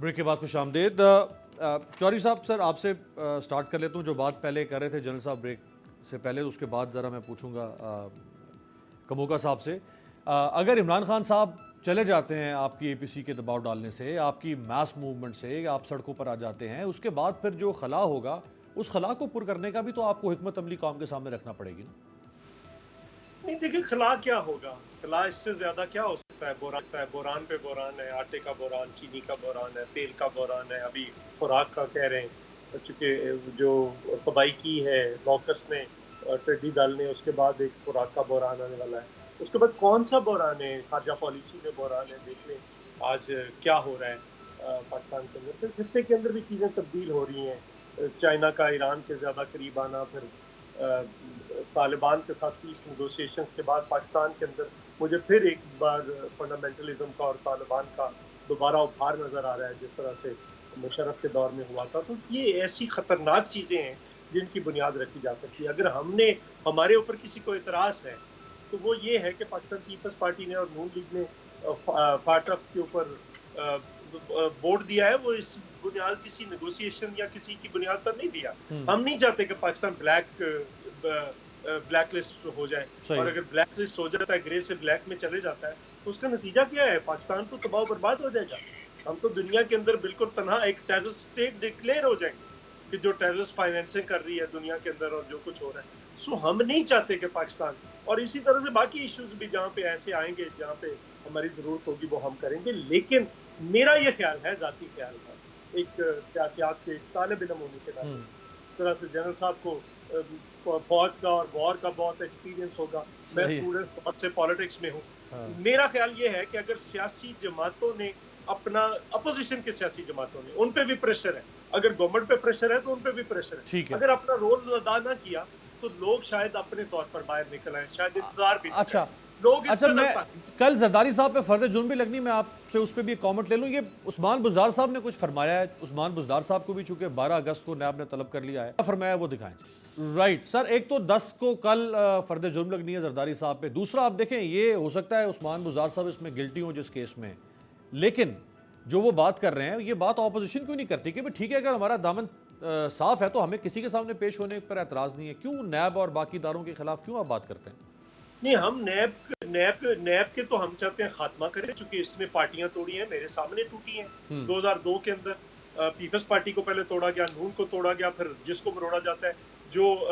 ब्रेक के बाद खुश आमदेद। चौधरी साहब सर आपसे स्टार्ट कर लेता हूँ, जो बात पहले कर रहे थे जनरल साहब ब्रेक से पहले, तो उसके बाद ज़रा मैं पूछूंगा कमोका साहब से। अगर इमरान खान साहब चले जाते हैं आपकी APC के दबाव डालने से, आपकी मास मूवमेंट से, आप सड़कों पर आ जाते हैं, उसके बाद फिर जो खला होगा उस खला को पुर करने का भी तो आपको हिकमत अमली कौम के सामने रखना पड़ेगी ना? नहीं देखिए खला क्या होगा, खला इससे ज्यादा क्या हो सकता है। बोरान पे बोरान है, आटे का बोरान, चीनी का बोरान है, तेल का बोरान है, अभी खुराक का कह रहे हैं, चूँकि जो तबाही की है लॉकर्स ने टिड्डी दल ने, उसके बाद एक खुराक का बोरान आने वाला है। उसके बाद कौन सा बोरान है, खारजा पॉलिसी में बोरान है। देख लें आज क्या हो रहा है पाकिस्तान के अंदर, फिर खित्ते के अंदर भी चीज़ें तब्दील हो रही हैं। चाइना का ईरान के ज़्यादा करीब आना, फिर तालिबान के साथ पीस नेगोशिएशन के बाद पाकिस्तान के अंदर मुझे फिर एक बार फंडामेंटलिज्म का और तालिबान का दोबारा उभार नज़र आ रहा है, जिस तरह से मुशर्रफ के दौर में हुआ था। तो ये ऐसी ख़तरनाक चीज़ें हैं जिनकी बुनियाद रखी जा सकती है। अगर हमारे ऊपर किसी को इतराज़ है तो वो ये है कि पाकिस्तान पीपल्स पार्टी ने और नून लीग ने फाटफ के ऊपर वोट दिया है, वो इस बुनियाद किसी नेगोशिएशन या किसी की बुनियाद पर नहीं दिया। हम नहीं चाहते कि पाकिस्तान ब्लैक लिस्ट हो जाए, और अगर ब्लैक लिस्ट हो जाता है, ग्रे से ब्लैक में चले जाता है, तो उसका नतीजा क्या है? पाकिस्तान तो तबाह बर्बाद हो जाएगा। हम तो दुनिया के अंदर बिल्कुल तनहा एक टेररिस्ट स्टेट डिक्लेयर हो जाएंगे कि जो टेररिस्ट फाइनेंसिंग कर रही है दुनिया के अंदर और जो कुछ हो रहा है। सो हम नहीं चाहते कि पाकिस्तान, और इसी तरह से बाकी इश्यूज भी जहाँ पे ऐसे आएंगे जहाँ पे हमारी जरूरत होगी वो हम करेंगे। लेकिन मेरा ये ख्याल है, जाती ख्याल था, एक सियासत के तालिब इल्म होने के नाते, तरह से जनरल साहब को फौज का और वॉर का बहुत एक्सपीरियंस होगा, मैं स्टूडेंट बहुत से पॉलिटिक्स में हूँ। मेरा ख्याल ये है कि अगर सियासी जमातों ने अपना, अपोजिशन के सियासी जमातों ने, उन पे भी प्रेशर है, अगर गवर्नमेंट पे प्रेशर है तो उन पे भी प्रेशर है, अगर अपना रोल अदा ना किया तो लोग शायद अपने तौर पर बाहर निकल आए, शायद इंतजार भी। अच्छा लोग इस अच्छा, कदर मैं ताकत कल जरदारी साहब पे फर्द जुर्म भी लगनी, मैं आपसे उस पर भी एक कॉमेंट ले लूँ। ये उस्मान बुज़दार साहब ने कुछ फरमाया है, उस्मान बुज़दार साहब को भी चूंकि 12 अगस्त को नैब ने तलब कर लिया है, क्या फरमाया वो दिखाएं। राइट सर, एक तो 10 को कल फर्द जुर्म लगनी है जरदारी साहब पे। दूसरा आप देखें, ये हो सकता है उस्मान बुज़दार साहब इसमें गिल्टी हों जिस केस में, लेकिन जो वो बात कर रहे हैं ये बात ऑपोजिशन क्यों नहीं करती कि भाई ठीक है, अगर हमारा दामन साफ है तो हमें किसी के सामने पेश होने पर एतराज़ नहीं है, क्यों नैब और बाकी इदारों के खिलाफ क्यों आप बात करते हैं? नहीं, हम नैब के तो हम चाहते हैं खात्मा करें, चूंकि इसने पार्टियां तोड़ी हैं, मेरे सामने टूटी हैं। 2002 के अंदर पीपल्स पार्टी को पहले तोड़ा गया, नून को तोड़ा गया, फिर जिसको मरोड़ा जाता है, जो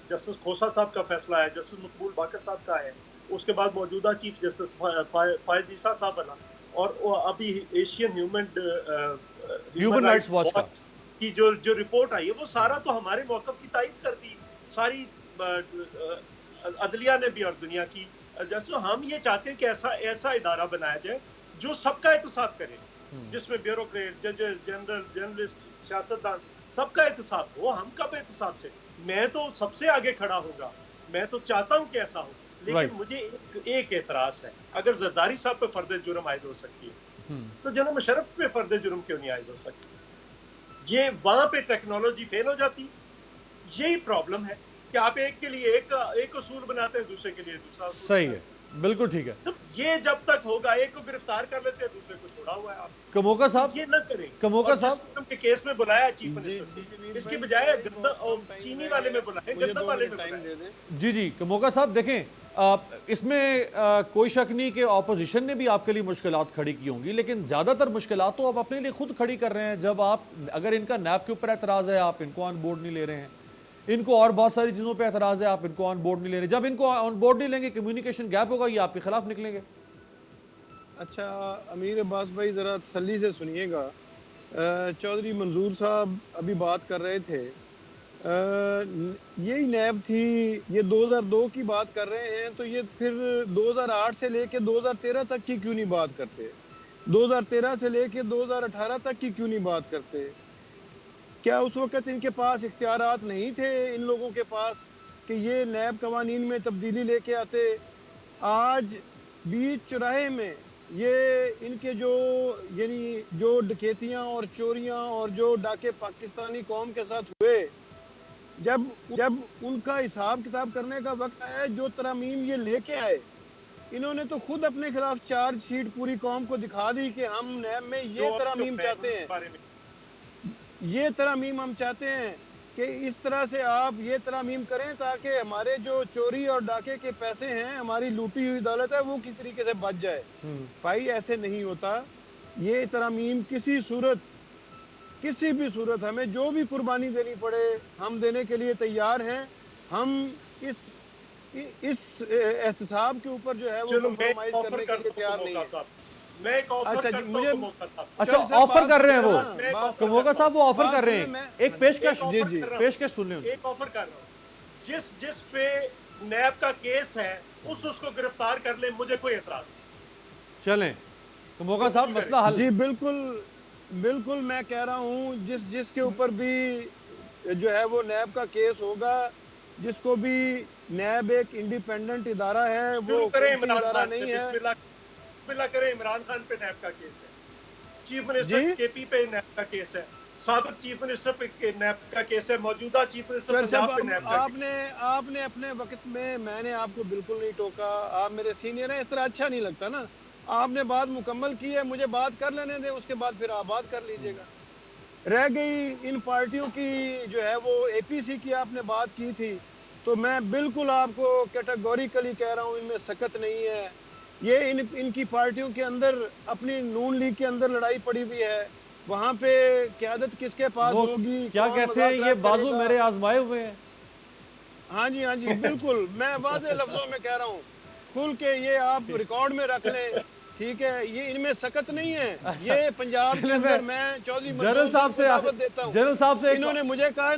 जस्टिस खोसा साहब का फैसला है, जस्टिस मकबूल बाकर साहब का है, उसके बाद मौजूदा चीफ जस्टिस फायद ईसा साहब बना, और अभी एशियन ह्यूमन राइट्स वॉच की जो रिपोर्ट आई है, वो सारा तो हमारे मौक़िफ़ की तायद करती सारी अदलिया ने भी और दुनिया की। जैसे हम ये चाहते हैं कि ऐसा इदारा बनाया जाए जो सबका एहतसाब करे, जिसमें ब्यूरोक्रेट, जजेस, जर्नलिस्ट, सियासतदान सबका एहतसाब हो। हम कब एहतसाब से, मैं तो सबसे आगे खड़ा होगा, मैं तो चाहता हूँ कि ऐसा हो, लेकिन मुझे एक एतराज है, अगर जरदारी साहब पे फर्द जुर्म आयद हो सकती है तो जनाब मुशर्रफ पे फर्द जुर्म क्यों नहीं आयद हो सकती? ये वहां पे टेक्नोलॉजी फेल हो जाती, यही प्रॉब्लम है कि आप एक के लिए एक उसूल बनाते हैं, दूसरे के लिए दूसरा। सही है, बिल्कुल ठीक है। तो ये जब तक होगा, एक को गिरफ्तार कर लेते हैं, दूसरे को छोड़ा हुआ है। आप कमोका साहब, ये न करें। कमोका साहब के केस में बुलाया चीफ मिनिस्टर, इसकी बजाय चीनी वाले में बुलाए, गद्दा वाले में बुलाए। जी, कमोका साहब देखें, इसमें कोई शक नहीं कि ऑपोजिशन ने भी आपके लिए मुश्किलात खड़ी की होंगी, लेकिन ज़्यादातर मुश्किलात तो आप अपने लिए खुद खड़ी कर रहे हैं। जब आप, अगर इनका नैब के ऊपर एतराज़ है, आप इनको ऑन बोर्ड नहीं ले रहे हैं, इनको और बहुत सारी चीज़ों पे एतराज़ है, आप इनको ऑन बोर्ड नहीं ले रहे। जब इनको ऑन बोर्ड नहीं लेंगे, कम्युनिकेशन गैप होगा, ये आपके खिलाफ निकलेंगे। अच्छा अमीर अब्बास भाई, ज़रा तसल्ली से सुनिएगा। चौधरी मंजूर साहब अभी बात कर रहे थे, यही नैब थी, ये 2002 की बात कर रहे हैं, तो ये फिर 2008 से लेके 2013 तक की क्यों नहीं बात करते? 2013 से लेके 2018 तक की क्यों नहीं बात करते? क्या उस वक्त इनके पास इख्तियारात नहीं थे इन लोगों के पास कि ये नैब कवानीन में तब्दीली लेके आते? आज बीच चौराहे में ये इनके जो डकैतियां और चोरियां और जो डाके पाकिस्तानी कौम के साथ हुए, जब उनका हिसाब किताब करने का वक्त आया, जो तरमीम ये लेके आए, इन्होंने तो खुद अपने खिलाफ चार्ज शीट पूरी कौम को दिखा दी कि हम नैब में ये तरमीम चाहते हैं, ये तरमीम हम चाहते हैं कि इस तरह से आप ये तरमीम करें ताकि हमारे जो चोरी और डाके के पैसे हैं, हमारी लूटी हुई दौलत है, वो किस तरीके से बच जाए। भाई ऐसे नहीं होता। ये तरमीम किसी भी सूरत हमें जो भी कुर्बानी देनी पड़े, हम देने के लिए तैयार हैं। हम इस एहतसाब के ऊपर जो है वो कॉम्प्रोमाइज करने के लिए तैयार नहीं है। मैं एक ऑफर करता हूं मुझे, अच्छा ऑफर कर रहे हैं वो कमोका साहब, वो ऑफर कर रहे हैं, एक पेशकश सुन लें। एक ऑफर कर रहा हूं, जिस पे नैब का केस है उसको गिरफ्तार कर ले, मुझे कोई एतराज नहीं। चलें कमोका साहब, मसला हल। जी बिल्कुल मैं कह रहा हूँ, जिसके ऊपर भी जो है वो नैब का केस होगा, जिसको भी नैब एक इंडिपेंडेंट इदारा है, वो इदारा नहीं है। बिस्मिल्लाह करें, इमरान खान पे नैब का केस है, चीफ मिनिस्टर केपी पे नैब का केस है, साबिक चीफ मिनिस्टर पे नैब का केस है, मौजूदा चीफ मिनिस्टर पंजाब पे नैब का आपने अपने वक्त में, मैंने आपको बिल्कुल नहीं टोका, आप मेरे सीनियर हैं, इस तरह अच्छा नहीं लगता ना। आपने बात मुकम्मल की है, मुझे बात कर लेने दें, उसके बाद फिर आप बात कर लीजिएगा। रह गई इन पार्टियों की जो है वो एपीसी की आपने बात की थी, तो मैं बिल्कुल आपको कैटेगोरिकली कह रहा हूँ, इनमें सकत नहीं है। ये इनकी पार्टियों के अंदर, अपनी नून लीग के अंदर लड़ाई पड़ी हुई है, वहाँ पे क़यादत किसके पास होगी? क्या कहते हैं, ये बाजू मेरे आजमाए हुए हैं। हाँ जी बिल्कुल, मैं वाज़े लफ्जों में कह रहा हूँ, खुल के ये आप रिकॉर्ड में रख लें, ठीक है? ये इनमें सकत नहीं है। ये पंजाब के अंदर, मैं चौधरी जनरल साहब से दावत देता हूँ, जनरल साहब से इन्होंने मुझे कहा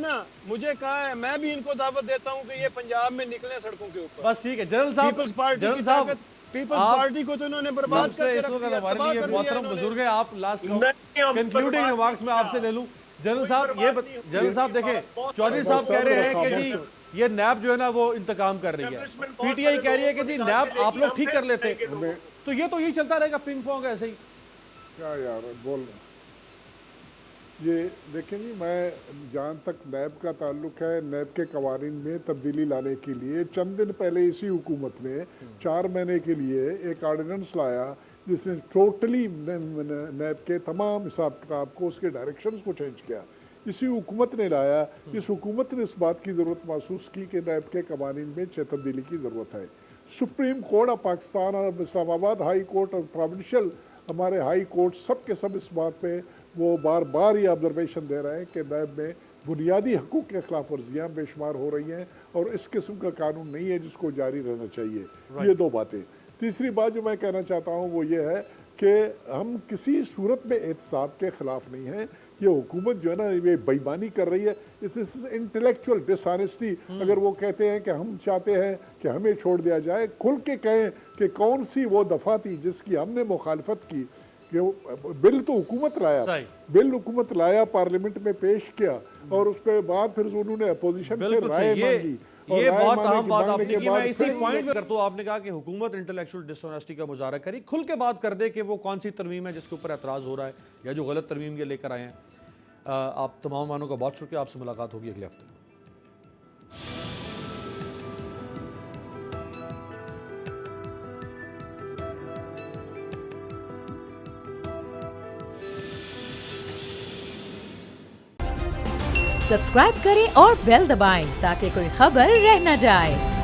है, मैं भी इनको दावत देता हूँ कि ये पंजाब में निकले सड़कों के ऊपर। बस ठीक है जनरल साहब, पीपल्स पार्टी की ताकत, पीपल्स पार्टी को तो इन्होंने बर्बाद करके रख दिया, तबाह कर दिया इन्होंने। बुजुर्ग हैं आप, लास्ट कंक्लूडिंग रिमार्क्स में आपसे ले लूं। जनरल साहब देखें, चौधरी साहब कह रहे हैं कि जी ये नैब जो है ना वो इंतकाम कर रही है, पीटीआई कह रही है कि जी नैब आप लोग ठीक कर लेते, तो यही चलता रहेगा पिंग पोंग ऐसे ही। क्या यार बोल, ये देखें जी, मैं जहाँ तक नैब का ताल्लुक है, नैब के कवानीन में तब्दीली लाने के लिए चंद दिन पहले इसी हुकूमत ने 4 महीने के लिए एक ऑर्डिनेंस लाया जिसने टोटली नैब के तमाम हिसाब किताब को, उसके डायरेक्शंस को चेंज किया। इसी हुकूमत ने लाया। इस हुकूमत ने इस बात की ज़रूरत महसूस की कि नैब के कवानीन में तब्दीली की ज़रूरत है। सुप्रीम कोर्ट ऑफ पाकिस्तान और इस्लामाबाद हाई कोर्ट और प्रोविंशियल हमारे हाई कोर्ट सब के सब इस बात पे वो बार बार ये ऑब्जर्वेशन दे रहे हैं कि नैब में बुनियादी हकूक़ के खिलाफ वर्जियाँ बेशुमार हो रही हैं और इस किस्म का कानून नहीं है जिसको जारी रहना चाहिए। ये 2 बातें। तीसरी बात जो मैं कहना चाहता हूँ वो ये है कि हम किसी सूरत में एहतसाब के ख़िलाफ़ नहीं हैं। ये हुकूमत जो है ना ये बेईमानी कर रही है, दिस इज इंटेलेक्चुअल डिसऑनेस्टी। अगर वो कहते हैं कि हम चाहते हैं कि हमें छोड़ दिया जाए, खुल के कहें कि कौन सी वो दफ़ा थी जिसकी हमने मुखालफत की। कि बिल तो हुकूमत लाया, बिल हुकूमत लाया, पार्लियामेंट में पेश किया और उस पर बाद फिर उन्होंने अपोजिशन से राय मांगी। ये बहुत अहम बात आपने की, मैं इसी पॉइंट पे करता हूं। आपने कहा कि हुकूमत इंटेलेक्चुअल डिसऑनेस्टी का मुजाहरा करी, खुल के बात कर दे कि वो कौन सी तरमीम है जिसके ऊपर एतराज़ हो रहा है या जो गलत तरमीम ये लेकर आए हैं। आप तमाम मानों का बहुत शुक्रिया। आपसे मुलाकात होगी अगले हफ्ते। सब्सक्राइब करें और बेल दबाएं ताकि कोई खबर रह न जाए।